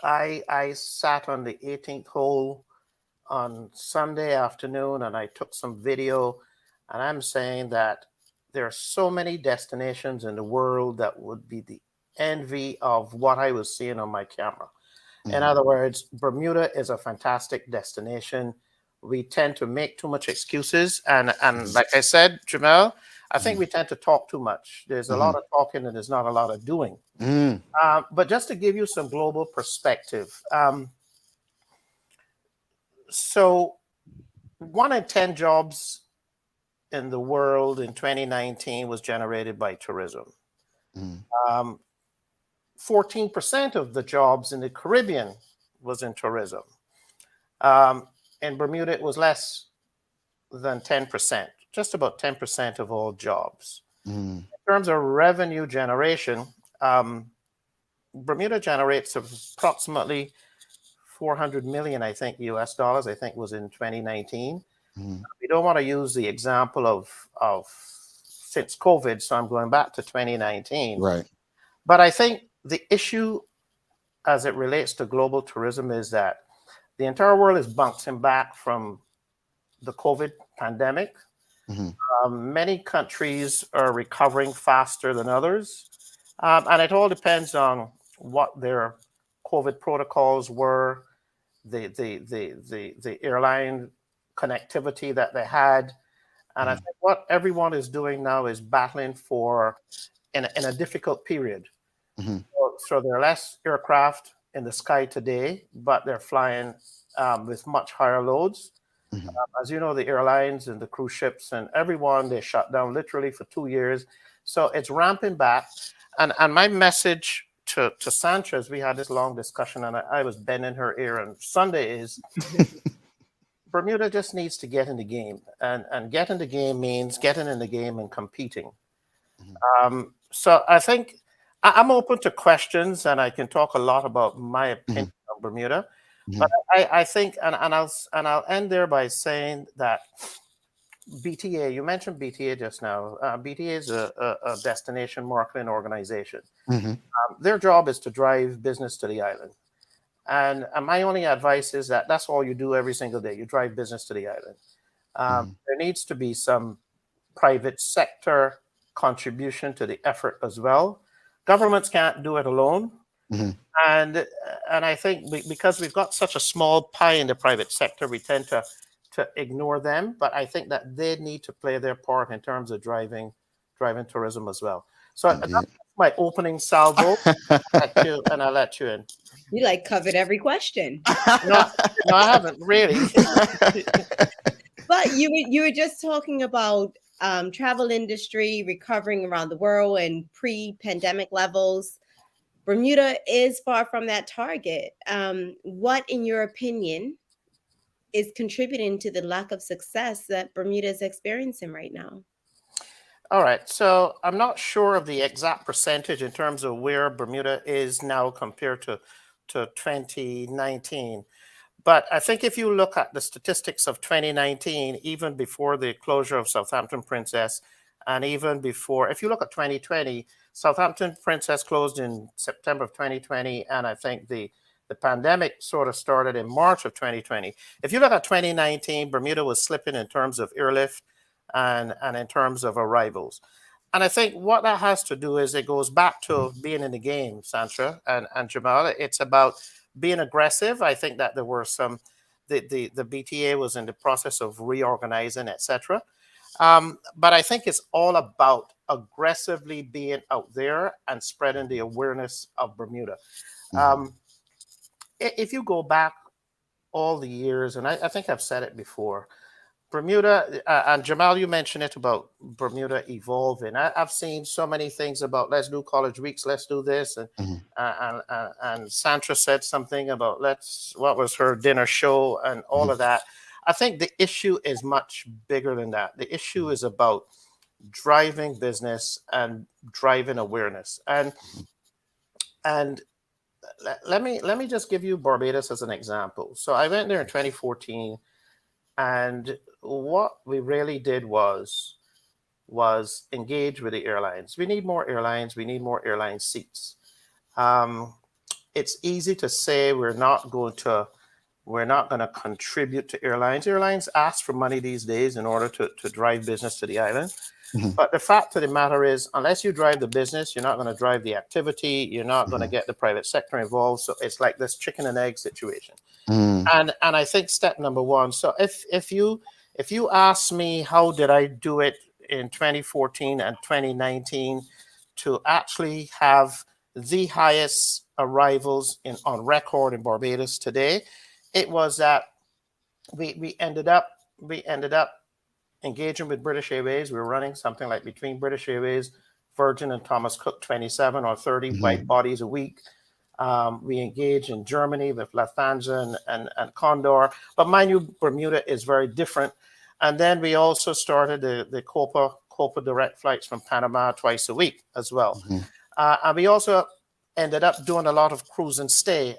I sat on the 18th hole on Sunday afternoon and I took some video, and I'm saying that there are so many destinations in the world that would be the envy of what I was seeing on my camera. In other words, Bermuda is a fantastic destination. We tend to make too much excuses. And like I said, Jamel, I think we tend to talk too much. There's a lot of talking and there's not a lot of doing. But just to give you some global perspective, so 1 in 10 jobs in the world in 2019 was generated by tourism. 14% of the jobs in the Caribbean was in tourism. In Bermuda, it was less than 10%, just about 10% of all jobs. In terms of revenue generation, Bermuda generates approximately 400 million, I think, US dollars, I think was in 2019. We don't want to use the example of since COVID, so I'm going back to 2019. Right. But I think the issue as it relates to global tourism is that the entire world is bouncing back from the COVID pandemic. Many countries are recovering faster than others. And it all depends on what their COVID protocols were, the airline connectivity that they had. And I think what everyone is doing now is battling for in a difficult period. So there are less aircraft in the sky today, but they're flying with much higher loads. As you know, the airlines and the cruise ships and everyone, they shut down literally for 2 years. So it's ramping back. And my message to Sandra, as we had this long discussion, and I was bending her ear on Sunday, is Bermuda just needs to get in the game. And get in the game means getting in the game and competing. So I think I'm open to questions, and I can talk a lot about my opinion of Bermuda. But I think, and I'll end there by saying that BTA, you mentioned BTA just now. BTA is a destination marketing organization. Their job is to drive business to the island. And my only advice is that that's all you do every single day. You drive business to the island. There needs to be some private sector contribution to the effort as well. Governments can't do it alone. And I think because we've got such a small pie in the private sector, we tend to ignore them. But I think that they need to play their part in terms of driving tourism as well. So that's my opening salvo, and I'll let you in. You like covered every question. No, I haven't really. But you were just talking about travel industry recovering around the world and pre-pandemic levels. Bermuda is far from that target. What, in your opinion, is contributing to the lack of success that Bermuda is experiencing right now? All right. So I'm not sure of the exact percentage in terms of where Bermuda is now compared to 2019. But I think if you look at the statistics of 2019, even before the closure of Southampton Princess, and even before, if you look at 2020, Southampton Princess closed in September of 2020, and I think the pandemic sort of started in March of 2020. If you look at 2019, Bermuda was slipping in terms of airlift and in terms of arrivals. And I think what that has to do is it goes back to being in the game, Sandra and Jamal. It's about being aggressive. I think that there were some, the BTA was in the process of reorganizing, etc. But I think it's all about aggressively being out there and spreading the awareness of Bermuda. If you go back all the years, and I think I've said it before, Bermuda, and Jamal, you mentioned it about Bermuda evolving. I've seen so many things about let's do college weeks, let's do this, and Sandra said something about what was her dinner show and all of that. I think the issue is much bigger than that. The issue is about driving business and driving awareness. And let me just give you Barbados as an example. So I went there in 2014. And what we really did was was engage with the airlines. We need more airlines. We need more airline seats. It's easy to say we're not going to contribute to airlines. Airlines ask for money these days in order to drive business to the island. But the fact of the matter is, unless you drive the business, you're not going to drive the activity. You're not going to get the private sector involved. So it's like this chicken and egg situation. And I think step number one. So if you ask me how did I do it in 2014 and 2019 to actually have the highest arrivals on record in Barbados today, it was that we ended up engaging with British Airways. We were running something like between British Airways, Virgin, and Thomas Cook 27 or 30 white bodies a week. We engage in Germany with Lufthansa and Condor, but mind you, Bermuda is very different. And then we also started the Copa direct flights from Panama twice a week as well. And we also ended up doing a lot of cruise and stay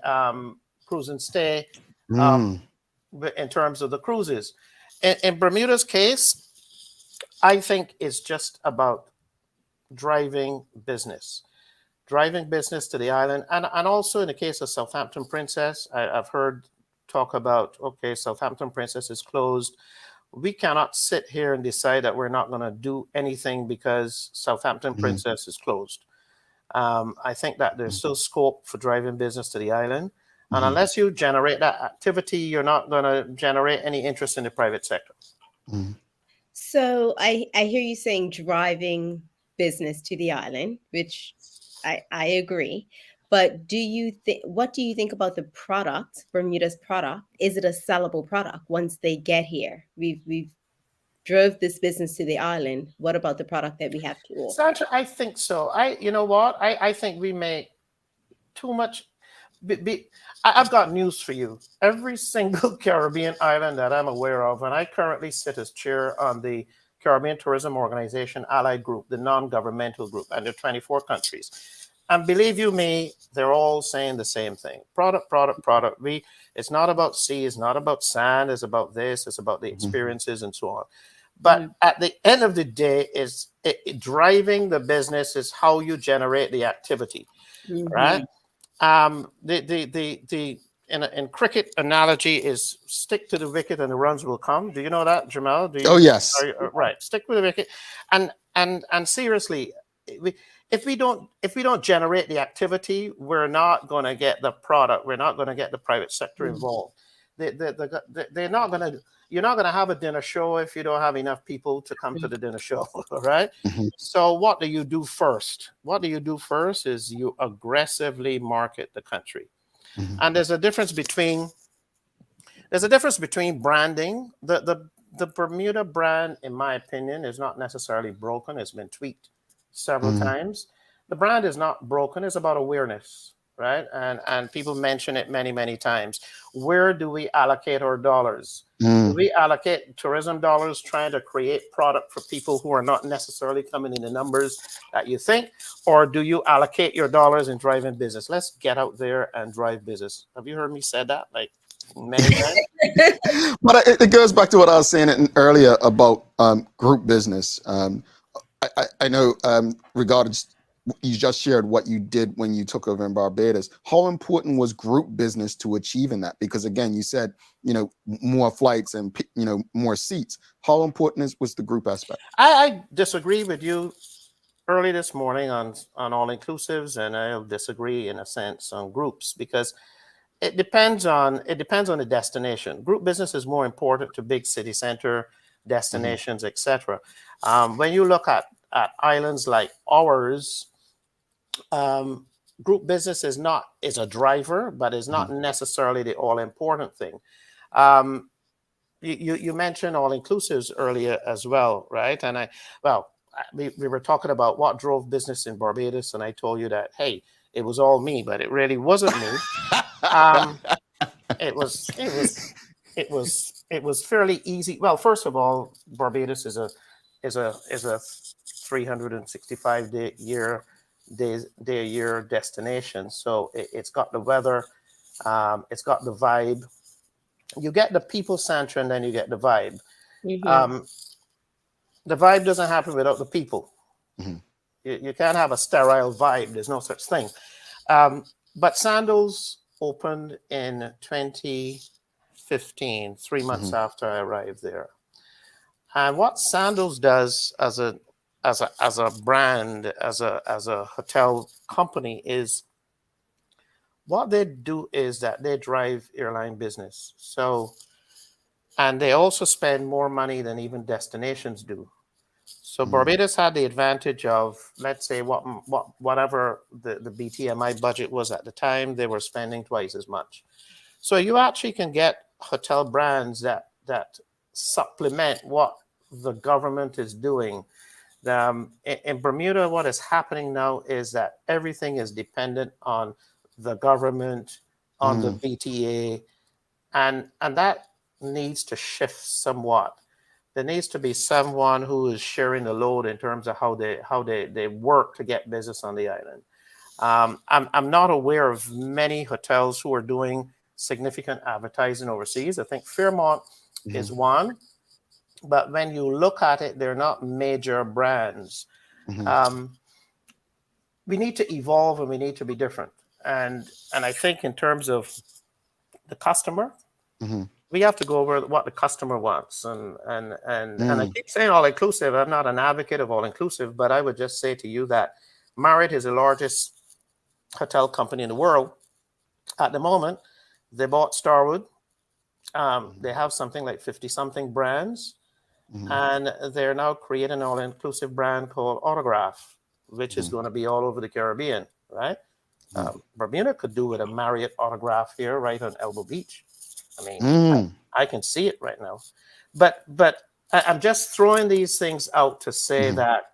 in terms of the cruises. In Bermuda's case, I think it's just about driving business to the island. And also in the case of Southampton Princess, I've heard talk about, okay, Southampton Princess is closed. We cannot sit here and decide that we're not going to do anything because Southampton Princess is closed. I think that there's still scope for driving business to the island. And unless you generate that activity, you're not going to generate any interest in the private sector. So I hear you saying driving business to the island, which I agree. But what do you think about the product, Bermuda's product? Is it a sellable product once they get here? We've drove this business to the island. What about the product that we have to offer? Sandra, I think so. You know what? I think we make too much. I've got news for you. Every single Caribbean island that I'm aware of, and I currently sit as chair on the Caribbean Tourism Organization Allied Group, the non-governmental group, and there are 24 countries. And believe you me, they're all saying the same thing. Product. It's not about sea, it's not about sand, it's about this, it's about the experiences and so on. But at the end of the day, driving the business is how you generate the activity, right? In cricket analogy is stick to the wicket and the runs will come. Do you know that, Jamal? Yes. Right. Stick with the wicket. And seriously, if we don't generate the activity, we're not going to get the product. We're not going to get the private sector involved. They're not going to. You're not going to have a dinner show if you don't have enough people to come to the dinner show, right? So what do you do first? What do you do first is you aggressively market the country. And there's a difference between branding. The Bermuda brand, in my opinion, is not necessarily broken. It's been tweaked several times. The brand is not broken. It's about awareness, right? And people mention it many, many times. Where do we allocate our dollars? Do we allocate tourism dollars trying to create product for people who are not necessarily coming in the numbers that you think? Or do you allocate your dollars in driving business? Let's get out there and drive business. Have you heard me say that like many times? But it goes back to what I was saying earlier about group business. I know regarding you just shared what you did when you took over in Barbados. How important was group business to achieving that? Because again, you said, more flights and, more seats. How important was the group aspect? I disagree with you early this morning on all inclusives, and I'll disagree in a sense on groups because it depends on the destination. Group business is more important to big city center destinations, etc. When you look at islands like ours, group business is a driver, but is not necessarily the all important thing. You mentioned all inclusives earlier as well, right? And we were talking about what drove business in Barbados, and I told you that, hey, it was all me, but it really wasn't me. It was fairly easy. Well, first of all, Barbados is a 365-day a year destination. So it's got the weather, it's got the vibe. You get the people center, and then you get the vibe. the vibe doesn't happen without the people. You can't have a sterile vibe. There's no such thing. But Sandals opened in 2015, 3 months after I arrived there. And what Sandals does as a brand, as a hotel company, is what they do is that they drive airline business. So, and they also spend more money than even destinations do. So Barbados had the advantage of, let's say, whatever the BTMI budget was at the time, they were spending twice as much. So you actually can get hotel brands that supplement what the government is doing. In Bermuda, what is happening now is that everything is dependent on the government, on the BTA, and that needs to shift somewhat. There needs to be someone who is sharing the load in terms of how they work to get business on the island. I'm not aware of many hotels who are doing significant advertising overseas. I think Fairmont is one, but when you look at it, they're not major brands. We need to evolve and we need to be different. And I think in terms of the customer, we have to go over what the customer wants. And I keep saying all inclusive. I'm not an advocate of all inclusive, but I would just say to you that Marriott is the largest hotel company in the world at the moment. They bought Starwood. They have something like 50 something brands, and they're now creating an all inclusive brand called Autograph, which is going to be all over the Caribbean, right? Bermuda could do with a Marriott Autograph here, right on Elbow Beach. I mean, I can see it right now, but I'm just throwing these things out to say that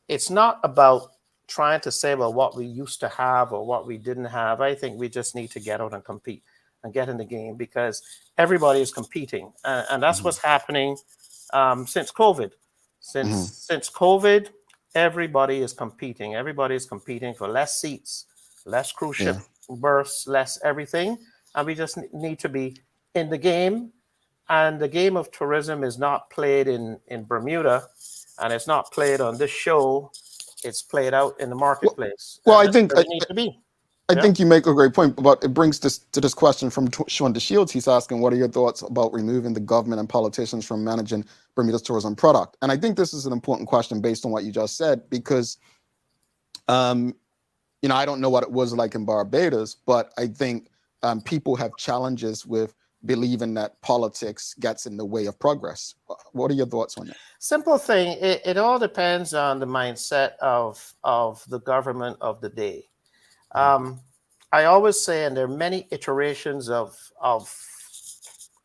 it's not about trying to say, well, what we used to have or what we didn't have. I think we just need to get out and compete and get in the game, because everybody is competing, and that's what's happening since COVID. Since COVID, everybody is competing. Everybody is competing for less seats, less cruise ship berths, less everything, and we just need to be in the game. And the game of tourism is not played in Bermuda, and it's not played on this show. It's played out in the marketplace. Well, I think I think you make a great point, but it brings this to this question from Sean DeShields. He's asking, what are your thoughts about removing the government and politicians from managing Bermuda's tourism product? And I think this is an important question based on what you just said, because, I don't know what it was like in Barbados, but I think people have challenges with believing that politics gets in the way of progress. What are your thoughts on that? Simple thing. It all depends on the mindset of the government of the day. I always say, and there are many iterations of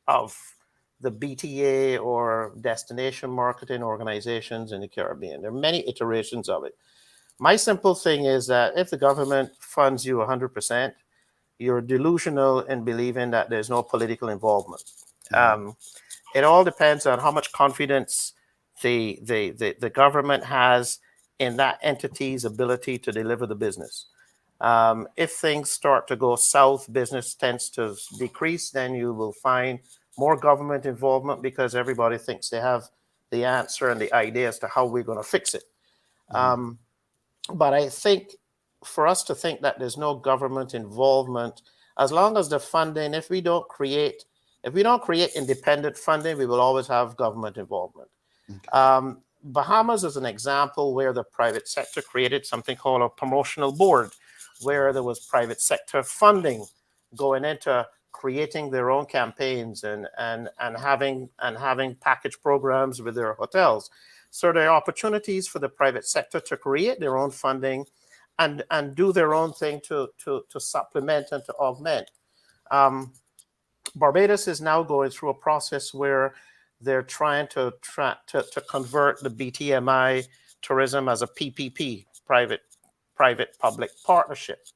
the BTA or destination marketing organizations in the Caribbean. There are many iterations of it. My simple thing is that if the government funds you 100%, you're delusional in believing that there's no political involvement. It all depends on how much confidence the government has in that entity's ability to deliver the business. If things start to go south, business tends to decrease, then you will find more government involvement because everybody thinks they have the answer and the idea as to how we're going to fix it. But I think for us to think that there's no government involvement, as long as the funding, if we don't create independent funding, we will always have government involvement. Bahamas is an example where the private sector created something called a promotional board, where there was private sector funding going into creating their own campaigns and having package programs with their hotels. So there are opportunities for the private sector to create their own funding and do their own thing to supplement and to augment. Barbados is now going through a process where they're trying to convert the BTMI tourism as a PPP, private-public partnership.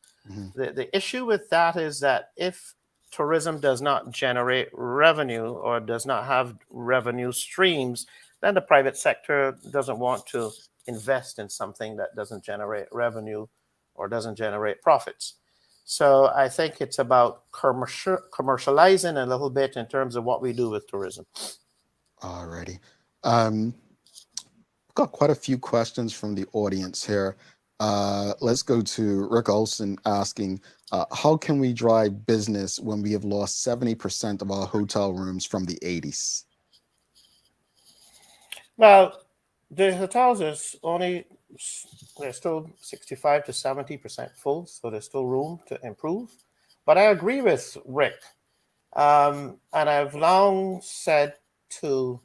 The issue with that is that if tourism does not generate revenue or does not have revenue streams, then the private sector doesn't want to invest in something that doesn't generate revenue or doesn't generate profits. So I think it's about commercializing a little bit in terms of what we do with tourism. Alrighty. got quite a few questions from the audience here. Let's go to Rick Olson asking, how can we drive business when we have lost 70% of our hotel rooms from the 80s? Well, the hotels is only, they're still 65 to 70% full, so there's still room to improve. But I agree with Rick. And I've long said to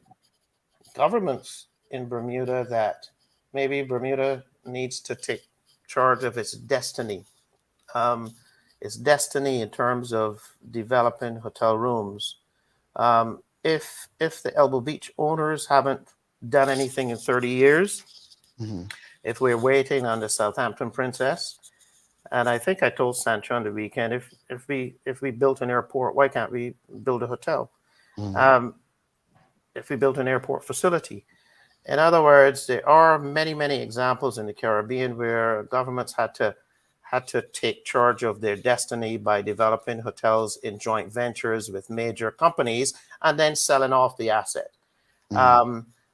governments in Bermuda that maybe Bermuda needs to take charge of its destiny. Its destiny in terms of developing hotel rooms. If the Elbow Beach owners haven't done anything in 30 years, if we're waiting on the Southampton Princess, and I think I told Sancho on the weekend, if we built an airport, why can't we build a hotel? If we built an airport facility. In other words, there are many, many examples in the Caribbean where governments had to take charge of their destiny by developing hotels in joint ventures with major companies and then selling off the asset.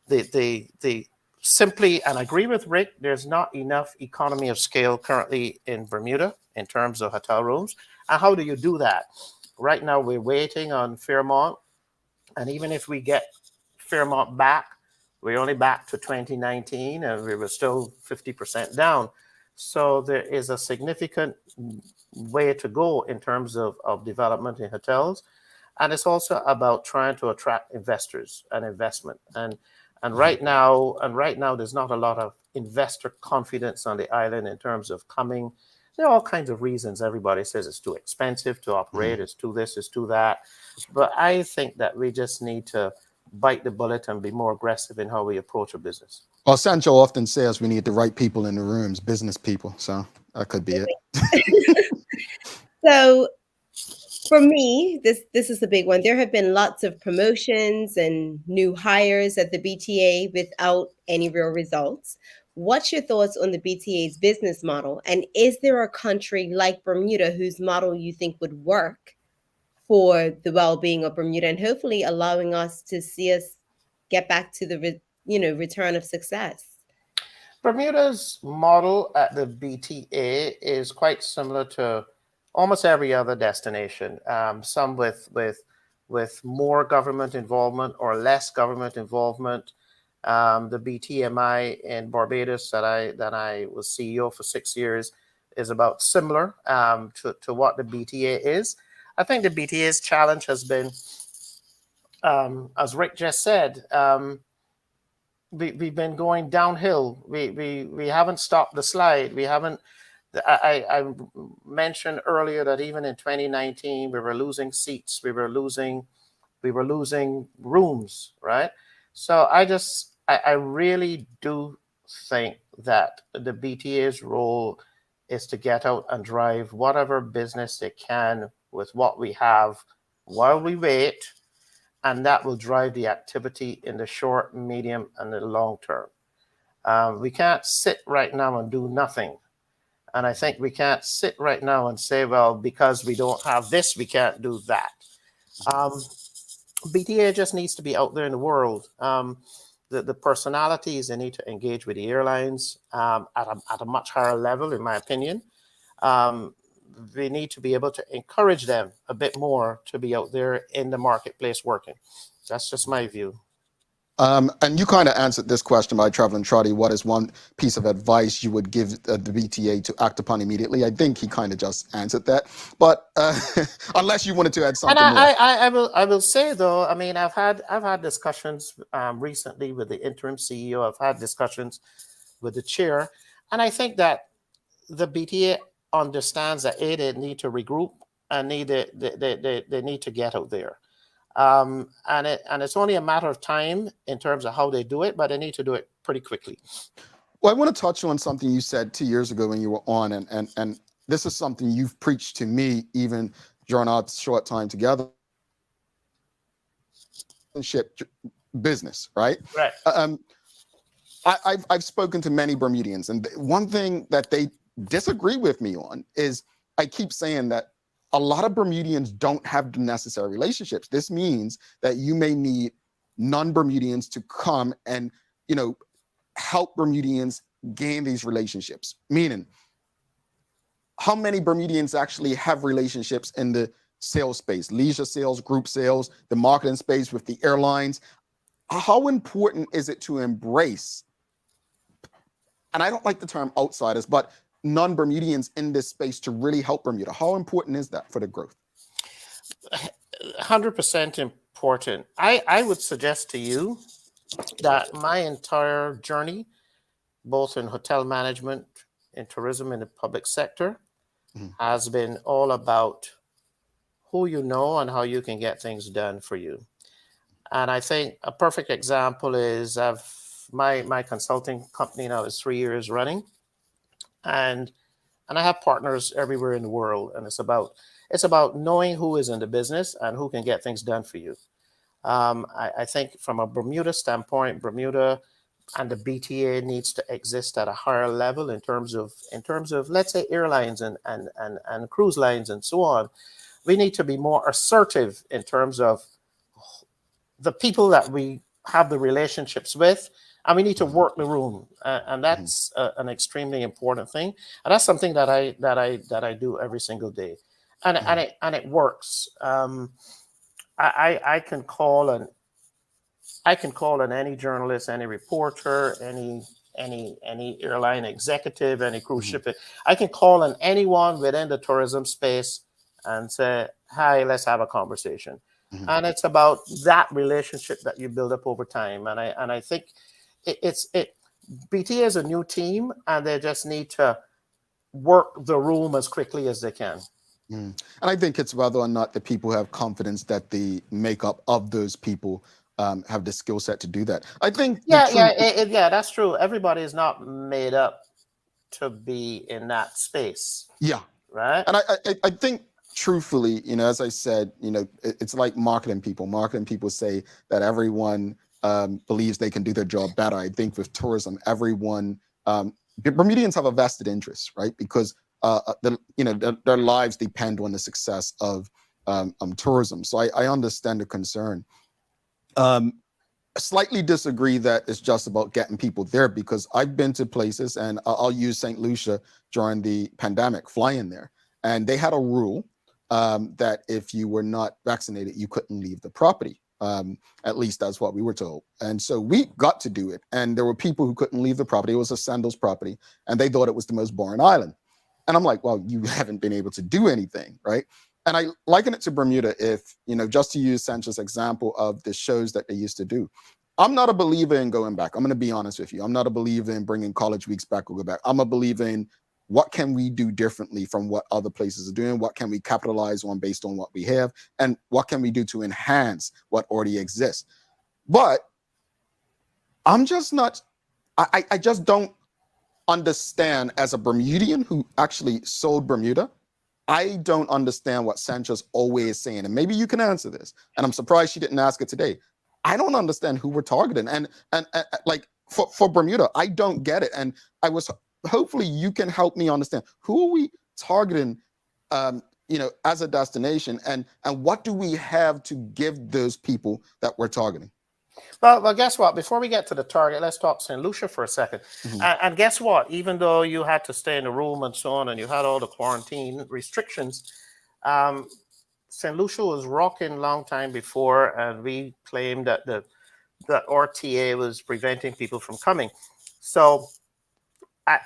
The simply, and I agree with Rick, there's not enough economy of scale currently in Bermuda in terms of hotel rooms. And how do you do that? Right now, we're waiting on Fairmont. And even if we get Fairmont back, we're only back to 2019 and we were still 50% down. So there is a significant way to go in terms of development in hotels. And it's also about trying to attract investors and investment. And right now, there's not a lot of investor confidence on the island in terms of coming. There are all kinds of reasons. Everybody says it's too expensive to operate, it's too this, it's too that. But I think that we just need to bite the bullet and be more aggressive in how we approach a business. Well, Sancho often says we need the right people in the rooms, business people. So that could be it. So for me, this is the big one. There have been lots of promotions and new hires at the BTA without any real results. What's your thoughts on the BTA's business model? And is there a country like Bermuda whose model you think would work for the well-being of Bermuda and hopefully allowing us to see us get back to the return of success? Bermuda's model at the BTA is quite similar to almost every other destination. Some with more government involvement or less government involvement. The BTMI in Barbados that I was CEO for 6 years is about similar to what the BTA is. I think the BTA's challenge has been, as Rick just said, we've been going downhill. We haven't stopped the slide. We haven't. I mentioned earlier that even in 2019 we were losing seats. We were losing rooms. Right. So I really do think that the BTA's role is to get out and drive whatever business they can with what we have while we wait, and that will drive the activity in the short, medium, and the long term. We can't sit right now and do nothing. And I think we can't sit right now and say, well, because we don't have this, we can't do that. BTA just needs to be out there in the world. The personalities, they need to engage with the airlines at a much higher level, in my opinion. We need to be able to encourage them a bit more to be out there in the marketplace working. That's just my view. And you kind of answered this question by Traveling Trotty. What is one piece of advice you would give the BTA to act upon immediately? I think he kind of just answered that. But unless you wanted to add something more. I will say though, I mean, I've had discussions recently with the interim CEO. I've had discussions with the chair, and I think that the BTA understands that they need to regroup and they need to get out there. And it's only a matter of time in terms of how they do it, but they need to do it pretty quickly. Well, I want to touch on something you said 2 years ago when you were on, and this is something you've preached to me even during our short time together. Business, right? Right. I've spoken to many Bermudians, and one thing that they disagree with me on is I keep saying that a lot of Bermudians don't have the necessary relationships. This means that you may need non-Bermudians to come and, help Bermudians gain these relationships? Meaning, how many Bermudians actually have relationships in the sales space, leisure sales, group sales, the marketing space with the airlines? How important is it to embrace, and I don't like the term outsiders, but non-Bermudians in this space to really help Bermuda? How important is that for the growth? 100% important. I would suggest to you that my entire journey, both in hotel management, in tourism, in the public sector, has been all about who you know and how you can get things done for you. And I think a perfect example is my consulting company now is 3 years running, and I have partners everywhere in the world, and it's about knowing who is in the business and who can get things done for you. I think from a Bermuda standpoint, Bermuda and the BTA needs to exist at a higher level in terms of let's say airlines and cruise lines and so on. We need to be more assertive in terms of the people that we have the relationships with, and we need to work the room, and that's an extremely important thing. And that's something that I do every single day, and it works. I can call on any journalist, any reporter, any airline executive, any cruise ship. I can call on anyone within the tourism space and say, "Hi, let's have a conversation." And it's about that relationship that you build up over time. And I think BT is a new team, and they just need to work the room as quickly as they can. And I think it's whether or not the people have confidence that the makeup of those people have the skill set to do that. I think. Yeah, that's true. Everybody is not made up to be in that space. Yeah. Right. And I think, truthfully, as I said, it's like marketing people. Marketing people say that everyone believes they can do their job better. I think with tourism, everyone, Bermudians have a vested interest, right? Because their lives depend on the success of tourism. So I understand the concern. Slightly disagree that it's just about getting people there, because I've been to places, and I'll use St. Lucia during the pandemic, flying there, and they had a rule that if you were not vaccinated, you couldn't leave the property. At least that's what we were told. And so we got to do it. And there were people who couldn't leave the property. It was a Sandals property, and they thought it was the most boring island. And I'm like, well, you haven't been able to do anything, right? And I liken it to Bermuda. If, just to use Sancho's example of the shows that they used to do, I'm not a believer in going back. I'm going to be honest with you. I'm not a believer in bringing college weeks back or go back. I'm a believer in what can we do differently from what other places are doing? What can we capitalize on based on what we have? And what can we do to enhance what already exists? But I'm just not, I just don't understand, as a Bermudian who actually sold Bermuda, I don't understand what Sancho's always saying. And maybe you can answer this. And I'm surprised she didn't ask it today. I don't understand who we're targeting. And like for Bermuda, I don't get it. And hopefully you can help me understand, who are we targeting, as a destination, and what do we have to give those people that we're targeting? Well, guess what? Before we get to the target, let's talk St. Lucia for a second. And guess what? Even though you had to stay in the room and so on, and you had all the quarantine restrictions, St. Lucia was rocking long time before, and we claimed that the RTA was preventing people from coming. So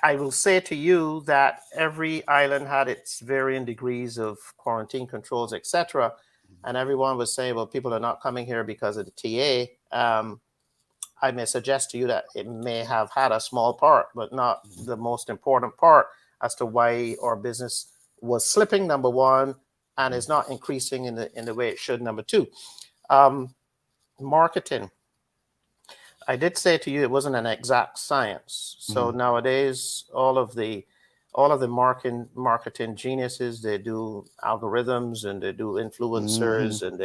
I will say to you that every island had its varying degrees of quarantine controls, etc. And everyone was saying, well, people are not coming here because of the TA. I may suggest to you that it may have had a small part, but not the most important part as to why our business was slipping, number one, and is not increasing in the way it should, number two. Marketing. I did say to you it wasn't an exact science. So nowadays, all of the marketing geniuses, they do algorithms and they do influencers, and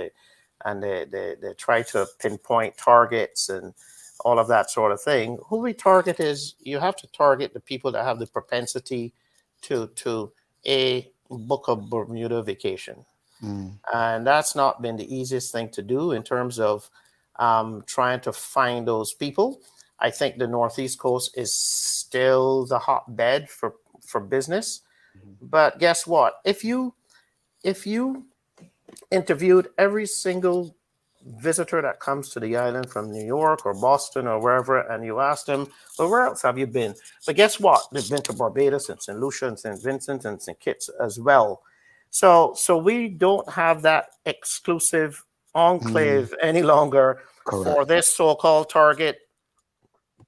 they try to pinpoint targets and all of that sort of thing. Who we target is, you have to target the people that have the propensity to book a Bermuda vacation. And that's not been the easiest thing to do in terms of trying to find those people. I think the Northeast Coast is still the hotbed for business. But guess what? If you interviewed every single visitor that comes to the island from New York or Boston or wherever, and you ask them, well, where else have you been? But guess what? They've been to Barbados and St. Lucia and St. Vincent and St. Kitts as well. So we don't have that exclusive enclave any longer for this so-called target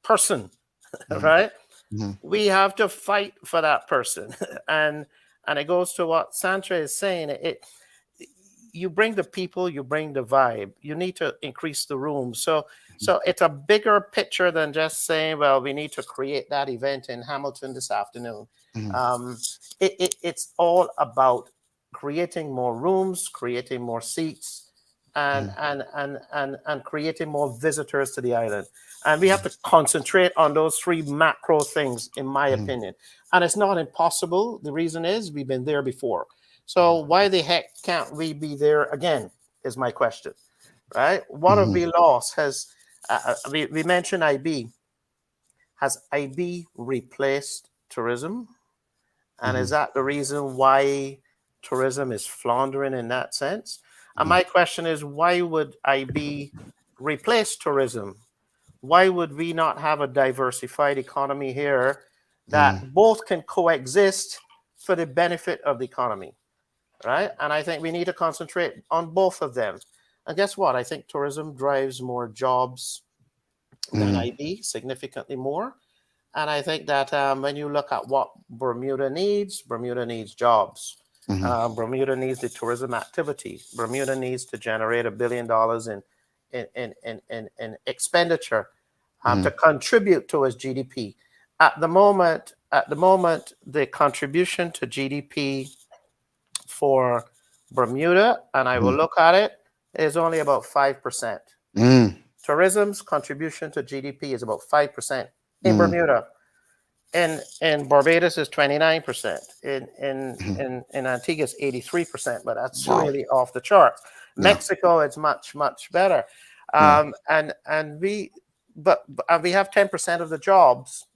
person, right? We have to fight for that person. And it goes to what Sandra is saying. You bring the people, you bring the vibe. You need to increase the room. So it's a bigger picture than just saying, well, we need to create that event in Hamilton this afternoon. It's all about creating more rooms, creating more seats, and creating more visitors to the island. And we have to concentrate on those three macro things, in my opinion. And it's not impossible. The reason is we've been there before. So why the heck can't we be there again, is my question, right? What have we lost? We mentioned IB. Has IB replaced tourism? And is that the reason why tourism is floundering in that sense? And my question is, why would IB replace tourism? Why would we not have a diversified economy here that both can coexist for the benefit of the economy? Right? And I think we need to concentrate on both of them. And guess what? I think tourism drives more jobs than IB, significantly more. And I think that when you look at what Bermuda needs jobs. Bermuda needs the tourism activity. Bermuda needs to generate $1 billion in expenditure to contribute to its GDP. At the moment, the contribution to GDP for Bermuda, and I will look at it, is only about 5%. Tourism's contribution to GDP is about 5% in Bermuda. In Barbados is 29%. In Antigua is 83%, but that's really off the charts. Mexico, it's much, much better. And we have 10% of the jobs.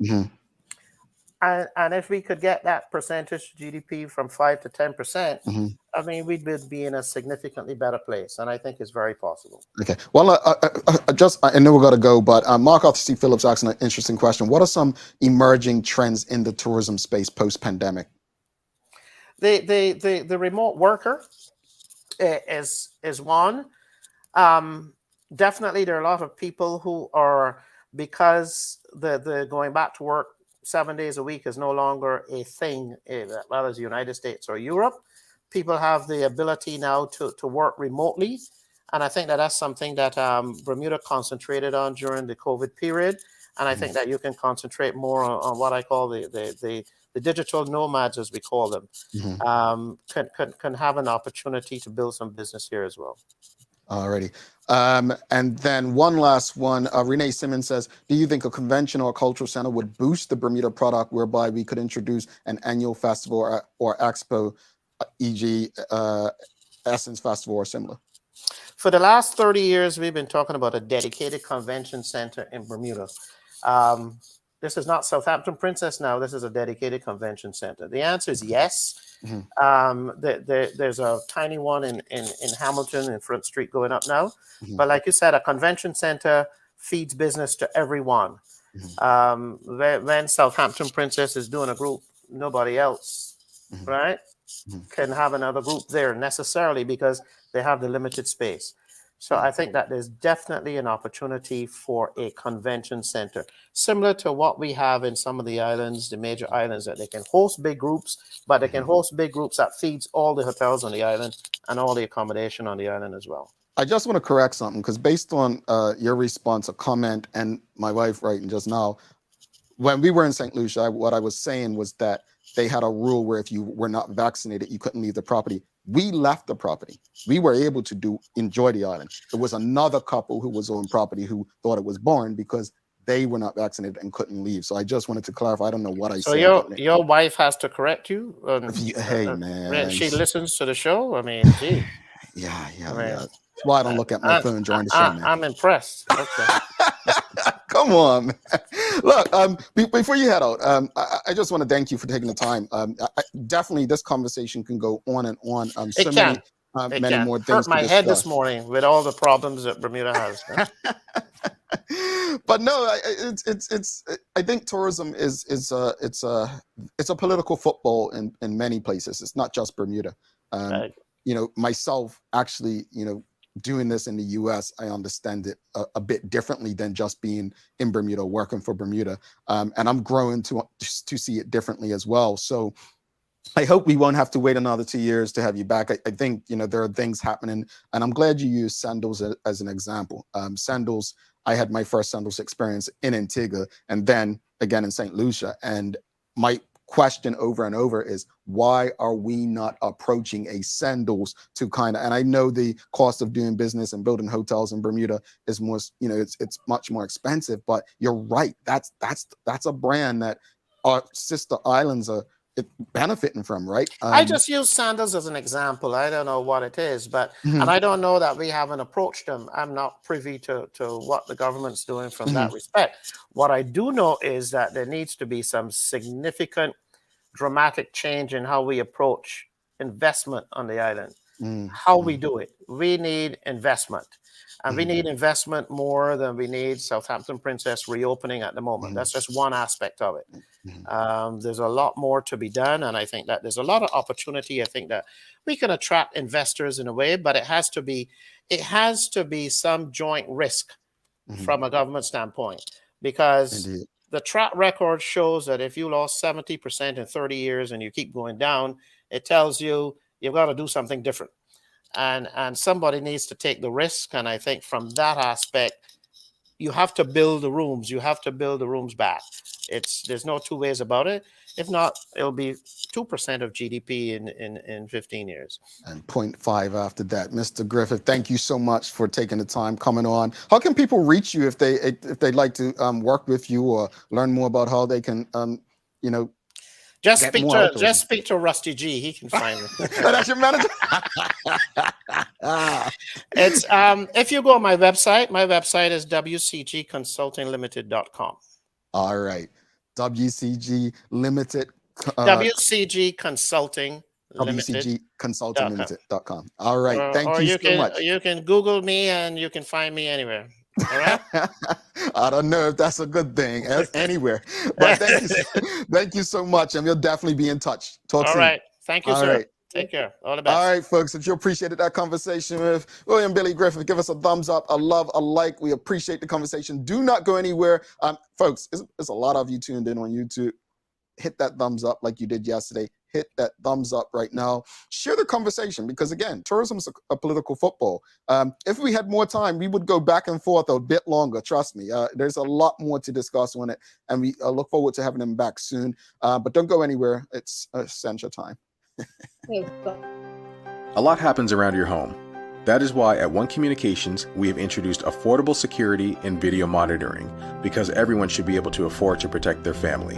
And if we could get that percentage GDP from 5 to 10%, I mean, we'd be in a significantly better place. And I think it's very possible. Okay. Well, I know we're going to go, but Mark Arthur C. Phillips asking an interesting question. What are some emerging trends in the tourism space post-pandemic? The remote worker is one. Definitely, there are a lot of people who are, because the going back to work 7 days a week is no longer a thing, whether it's the United States or Europe. People have the ability now to work remotely. And I think that that's something that Bermuda concentrated on during the COVID period. And I think that you can concentrate more on what I call the digital nomads, as we call them, can have an opportunity to build some business here as well. Alrighty. And then one last one. Renee Simmons says, do you think a convention or a cultural center would boost the Bermuda product, whereby we could introduce an annual festival or expo, e.g. Essence Festival or similar? For the last 30 years, we've been talking about a dedicated convention center in Bermuda. This is not Southampton Princess now. This is a dedicated convention center. The answer is yes. There's a tiny one in Hamilton in Front Street going up now. But like you said, a convention center feeds business to everyone. When Southampton Princess is doing a group, nobody else, right, can have another group there necessarily, because they have the limited space. So I think that there's definitely an opportunity for a convention center, similar to what we have in some of the islands, the major islands, that they can host big groups, but they can host big groups that feeds all the hotels on the island and all the accommodation on the island as well. I just want to correct something, because based on your response, a comment, and my wife writing just now, when we were in St. Lucia, what I was saying was that they had a rule where if you were not vaccinated, you couldn't leave the property. We left the property. We were able to enjoy the island. There was another couple who was on property who thought it was boring because they were not vaccinated and couldn't leave. So I just wanted to clarify. I don't know what I said. So your wife has to correct you? Hey, man. She listens to the show? I mean, gee. Yeah. That's why I don't look at my phone during the show, man. I'm impressed. Okay. Come on, man. Look, before you head out, I just want to thank you for taking the time. Definitely, this conversation can go on and on. It can. Many more things Hurt my to head this discuss. morning with all the problems that Bermuda has. But no, it's. I think tourism is a political football in many places. It's not just Bermuda. Right. You know, myself actually, you know, doing this in the U.S., I understand it a bit differently than just being in Bermuda, working for Bermuda, and I'm growing to see it differently as well. So I hope we won't have to wait another 2 years to have you back. I think, you know, there are things happening, and I'm glad you used sandals as an example. Sandals, I had my first sandals experience in Antigua and then again in St. Lucia. And my question over and over is, why are we not approaching a sandals to kind of, and I know the cost of doing business and building hotels in Bermuda is more, you know, it's much more expensive, but you're right. That's a brand that our sister islands are benefiting from, right? I just use sandals as an example. I don't know what it is, but Mhm. and I don't know that we haven't approached them. I'm not privy to what the government's doing from that respect. What I do know is that there needs to be some significant, dramatic change in how we approach investment on the island. How we do it. We need investment. And we need investment more than we need Southampton Princess reopening at the moment. That's just one aspect of it. There's a lot more to be done, and I think that there's a lot of opportunity. I think that we can attract investors in a way, but it has to be some joint risk from a government standpoint, because the track record shows that if you lost 70% in 30 years and you keep going down, it tells you you've got to do something different. And somebody needs to take the risk. And I think from that aspect, you have to build the rooms. You have to build the rooms back. There's no two ways about it. If not, it'll be 2% of GDP in 15 years. And 0.5 after that. Mr. Griffith, thank you so much for taking the time coming on. How can people reach you if they'd like to work with you or learn more about how they can, you know, just speak to Rusty G. He can find me. That's your manager. It's if you go on my website is wcgconsultinglimited.com. All right. WCG Limited. WCG Consulting WCG Consulting Limited.com. All right. Thank you so much. You can Google me and you can find me anywhere. All right. I don't know if that's a good thing. Anywhere. But thank you so much. And we'll definitely be in touch. Talk soon. All right. Thank you, All sir. right. Take care. All the best. All right, folks. If you appreciated that conversation with William Billy Griffith, give us a thumbs up, a love, a like. We appreciate the conversation. Do not go anywhere. Folks, there's a lot of you tuned in on YouTube. Hit that thumbs up like you did yesterday. Hit that thumbs up right now. Share the conversation because, again, tourism is a political football. If we had more time, we would go back and forth a bit longer. Trust me. There's a lot more to discuss on it, and we look forward to having them back soon. But don't go anywhere. It's essential time. A lot happens around your home. That is why at One Communications, we have introduced affordable security and video monitoring, because everyone should be able to afford to protect their family.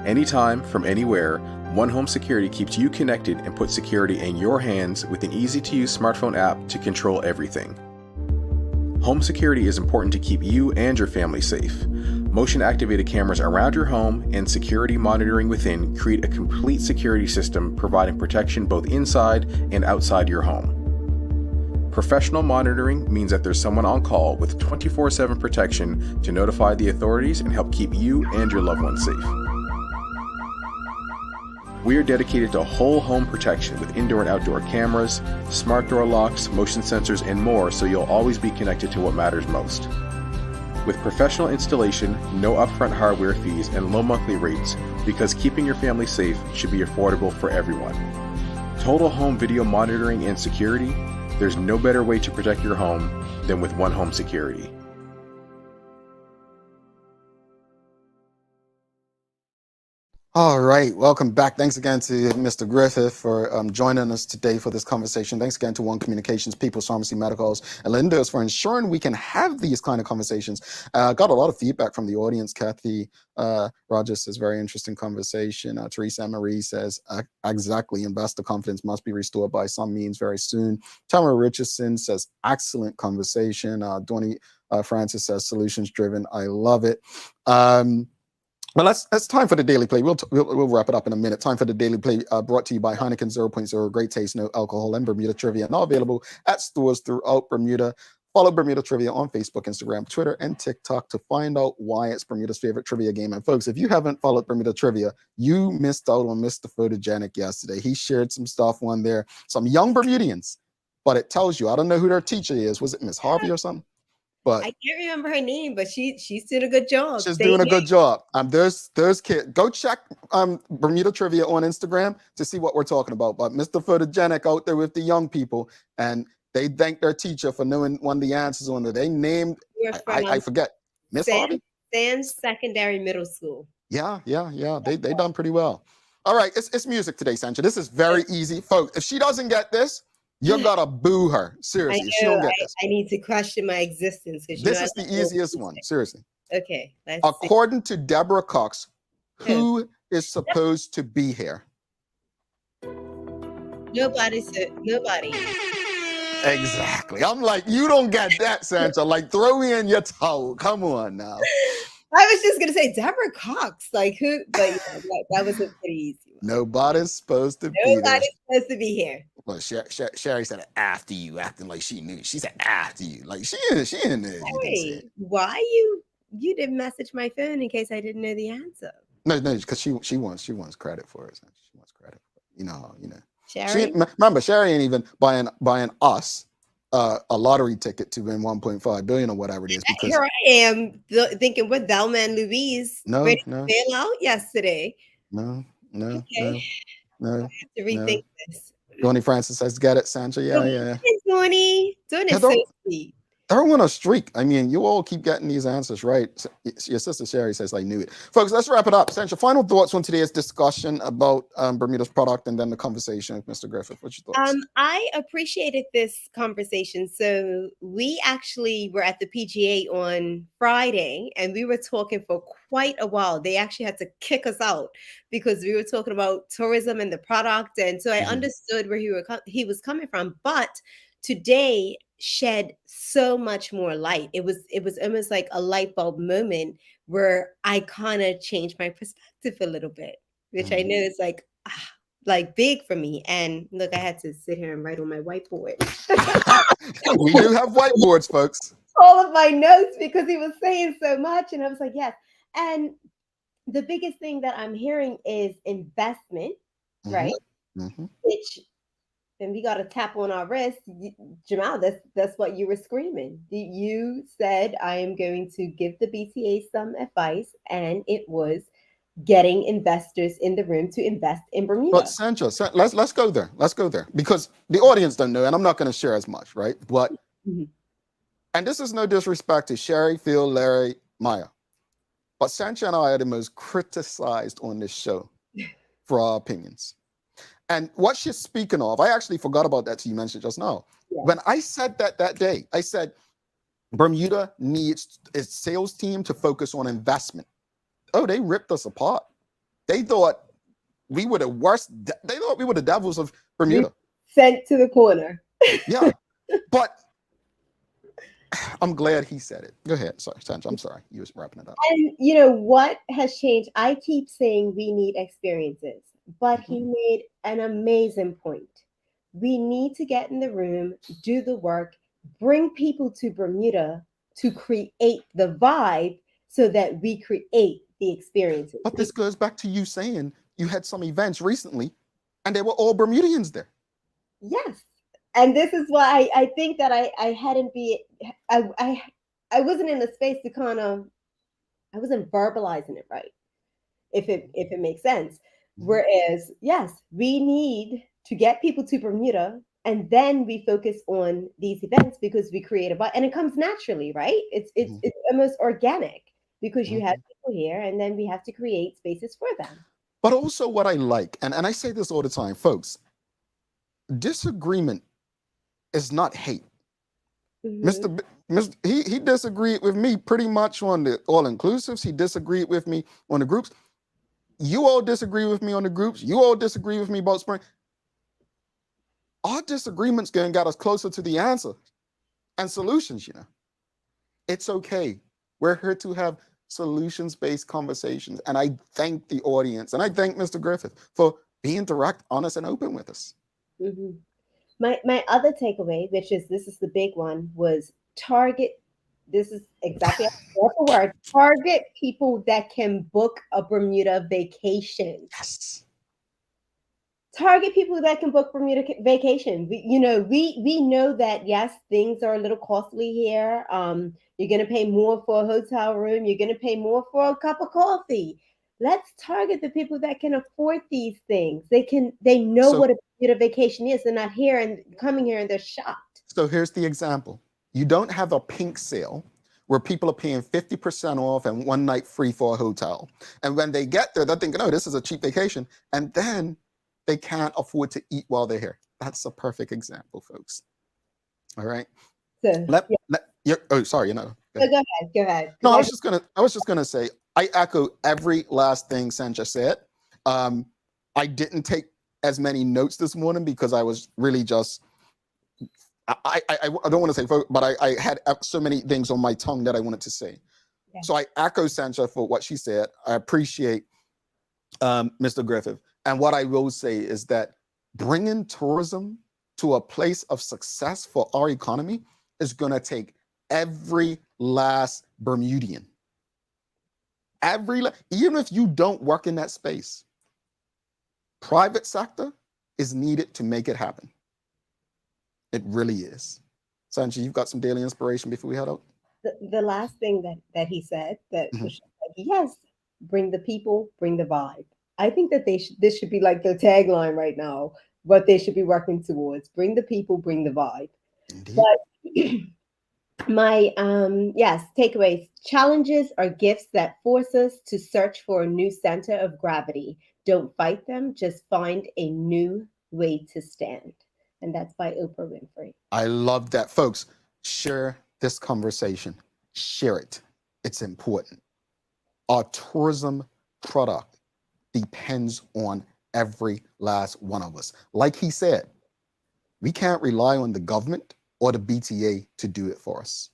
Anytime, from anywhere, One Home Security keeps you connected and puts security in your hands with an easy-to-use smartphone app to control everything. Home security is important to keep you and your family safe. Motion-activated cameras around your home and security monitoring within create a complete security system providing protection both inside and outside your home. Professional monitoring means that there's someone on call with 24/7 protection to notify the authorities and help keep you and your loved ones safe. We are dedicated to whole home protection with indoor and outdoor cameras, smart door locks, motion sensors, and more, so you'll always be connected to what matters most. With professional installation, no upfront hardware fees, and low monthly rates, because keeping your family safe should be affordable for everyone. Total home video monitoring and security, there's no better way to protect your home than with One Home Security. All right, welcome back. Thanks again to Mr. Griffith for joining us today for this conversation. Thanks again to One Communications, People's Pharmacy Medicals, and Lindos for ensuring we can have these kind of conversations. Got a lot of feedback from the audience. Kathy Rogers says, very interesting conversation. Teresa Marie says, exactly, investor confidence must be restored by some means very soon. Tamara Richardson says, excellent conversation. Donnie Francis says, solutions driven. I love it. Well, that's time for the Daily Play. We'll wrap it up in a minute. Time for the Daily Play, brought to you by Heineken 0.0, great taste, no alcohol, and Bermuda Trivia, now available at stores throughout Bermuda. Follow Bermuda Trivia on Facebook, Instagram, Twitter, and TikTok to find out why it's Bermuda's favorite trivia game. And folks, if you haven't followed Bermuda Trivia, you missed out on Mr. Photogenic yesterday. He shared some stuff on there, some young Bermudians, but it tells you, I don't know who their teacher is. Was it Miss Harvey or something? But I can't remember her name, but she's doing a good job. She's doing a good job. There's kids. Go check Bermuda Trivia on Instagram to see what we're talking about. But Mr. Photogenic out there with the young people, and they thank their teacher for knowing one of the answers on there. They named I forget Miss Harvey. Sands Secondary Middle School. Yeah. They done pretty well. All right, it's music today, Sancha. This is very easy, folks. If she doesn't get this, you gotta boo her. Seriously, if she don't get this. I need to question my existence. This is the easiest one. Seriously. Okay. According to Deborah Cox, who is supposed to be here? Nobody. Exactly. I'm like, you don't get that, Sancha. Like, throw in your toe. Come on now. I was just gonna say Deborah Cox. Like who? But that was a pretty easy one. Nobody's supposed to be there. Nobody's supposed to be here. Well, Sherry said after you, acting like she knew. She said after you, like she didn't know. Hey, why you didn't message my phone in case I didn't know the answer? No, because she wants credit for it. She wants credit. You know. Sherry? Remember, Sherry ain't even buying us a lottery ticket to win 1.5 billion or whatever it is. Because here I am thinking with Thelma and Louise ready to bail out yesterday. No. I have to rethink this. Donnie Francis says, "Get it, Sancha." Yeah. Donnie is so sweet. They're on a streak. I mean, you all keep getting these answers right. Your sister Sherry says, "I knew it." Folks, let's wrap it up. Sancha, final thoughts on today's discussion about Bermuda's product, and then the conversation with Mr. Griffith. What's your thoughts? I appreciated this conversation. So we actually were at the PGA on Friday, and we were talking for quite a while. They actually had to kick us out because we were talking about tourism and the product, and so I understood where he was coming from. But today shed so much more light. It was almost like a light bulb moment where I kind of changed my perspective a little bit, which I know is like big for me. And look, I had to sit here and write on my whiteboard. We do have whiteboards, folks. All of my notes, because he was saying so much, and I was like, yes. And the biggest thing that I'm hearing is investment, right? Which then we got a tap on our wrist. Jamal, that's what you were screaming. You said, I am going to give the BTA some advice, and it was getting investors in the room to invest in Bermuda. But Sancha, let's go there. Let's go there, because the audience don't know, and I'm not going to share as much, right? But and this is no disrespect to Sherry, Phil, Larry, Maya, but Sancha and I are the most criticized on this show for our opinions. And what she's speaking of, I actually forgot about that till you mentioned just now. Yeah. When I said that day, I said Bermuda needs its sales team to focus on investment. Oh, they ripped us apart. They thought we were the worst. They thought we were the devils of Bermuda. Sent to the corner. Yeah, but I'm glad he said it. Go ahead. Sorry, Sancha, I'm sorry. You was wrapping it up. And you know what has changed? I keep saying we need experiences. But he made an amazing point. We need to get in the room, do the work, bring people to Bermuda to create the vibe so that we create the experiences. But this goes back to you saying you had some events recently and they were all Bermudians there. Yes. And this is why I think that I wasn't in a space to I wasn't verbalizing it right, if it makes sense. Whereas, yes, we need to get people to Bermuda, and then we focus on these events because we create a vibe, and it comes naturally, right? It's almost organic because you have people here, and then we have to create spaces for them. But also what I like, and I say this all the time, folks, disagreement is not hate. He disagreed with me pretty much on the all-inclusives. He disagreed with me on the groups. You all disagree with me on the groups. You all disagree with me about spring. Our disagreements going got us closer to the answer and solutions, you know. It's okay. We're here to have solutions-based conversations. And I thank the audience and I thank Mr. Griffith for being direct, honest, and open with us. Mm-hmm. My other takeaway, this is the big one, was target. This is exactly what the word. Target people that can book a Bermuda vacation. Yes. Target people that can book Bermuda vacation. We know that, yes, things are a little costly here. You're going to pay more for a hotel room. You're going to pay more for a cup of coffee. Let's target the people that can afford these things. They know what a Bermuda vacation is. They're not here and coming here and they're shocked. So here's the example. You don't have a pink sale where people are paying 50% off and one night free for a hotel. And when they get there, they're thinking, oh, this is a cheap vacation. And then they can't afford to eat while they're here. That's a perfect example, folks. All right. So, sorry, no. Go ahead. No, I was just gonna say, I echo every last thing Sancha said. I didn't take as many notes this morning because I was really just, I don't want to say, but I had so many things on my tongue that I wanted to say. Yeah. So I echo Sancha for what she said. I appreciate Mr. Griffith. And what I will say is that bringing tourism to a place of success for our economy is going to take every last Bermudian. Even if you don't work in that space, private sector is needed to make it happen. It really is. Sanchi, you've got some daily inspiration before we head out? The last thing that he said, that was like, yes, bring the people, bring the vibe. I think that this should be like the tagline right now, what they should be working towards. Bring the people, bring the vibe. Indeed. But my takeaways. Challenges are gifts that force us to search for a new center of gravity. Don't fight them, just find a new way to stand. And that's by Oprah Winfrey. I love that. Folks, share this conversation. Share it. It's important. Our tourism product depends on every last one of us. Like he said, we can't rely on the government or the BTA to do it for us.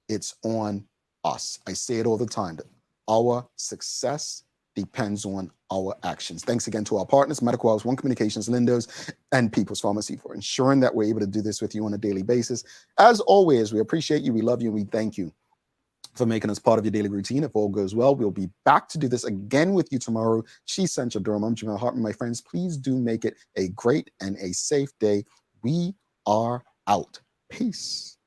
It's on us. I say it all the time, that our success depends on our actions. Thanks again to our partners, Medical House, One Communications, Lindos, and People's Pharmacy for ensuring that we're able to do this with you on a daily basis. As always, we appreciate you, we love you, and we thank you for making us part of your daily routine. If all goes well, we'll be back to do this again with you tomorrow. She's Sancha Durham. I'm Jamel Hartman. My friends, please do make it a great and a safe day. We are out. Peace.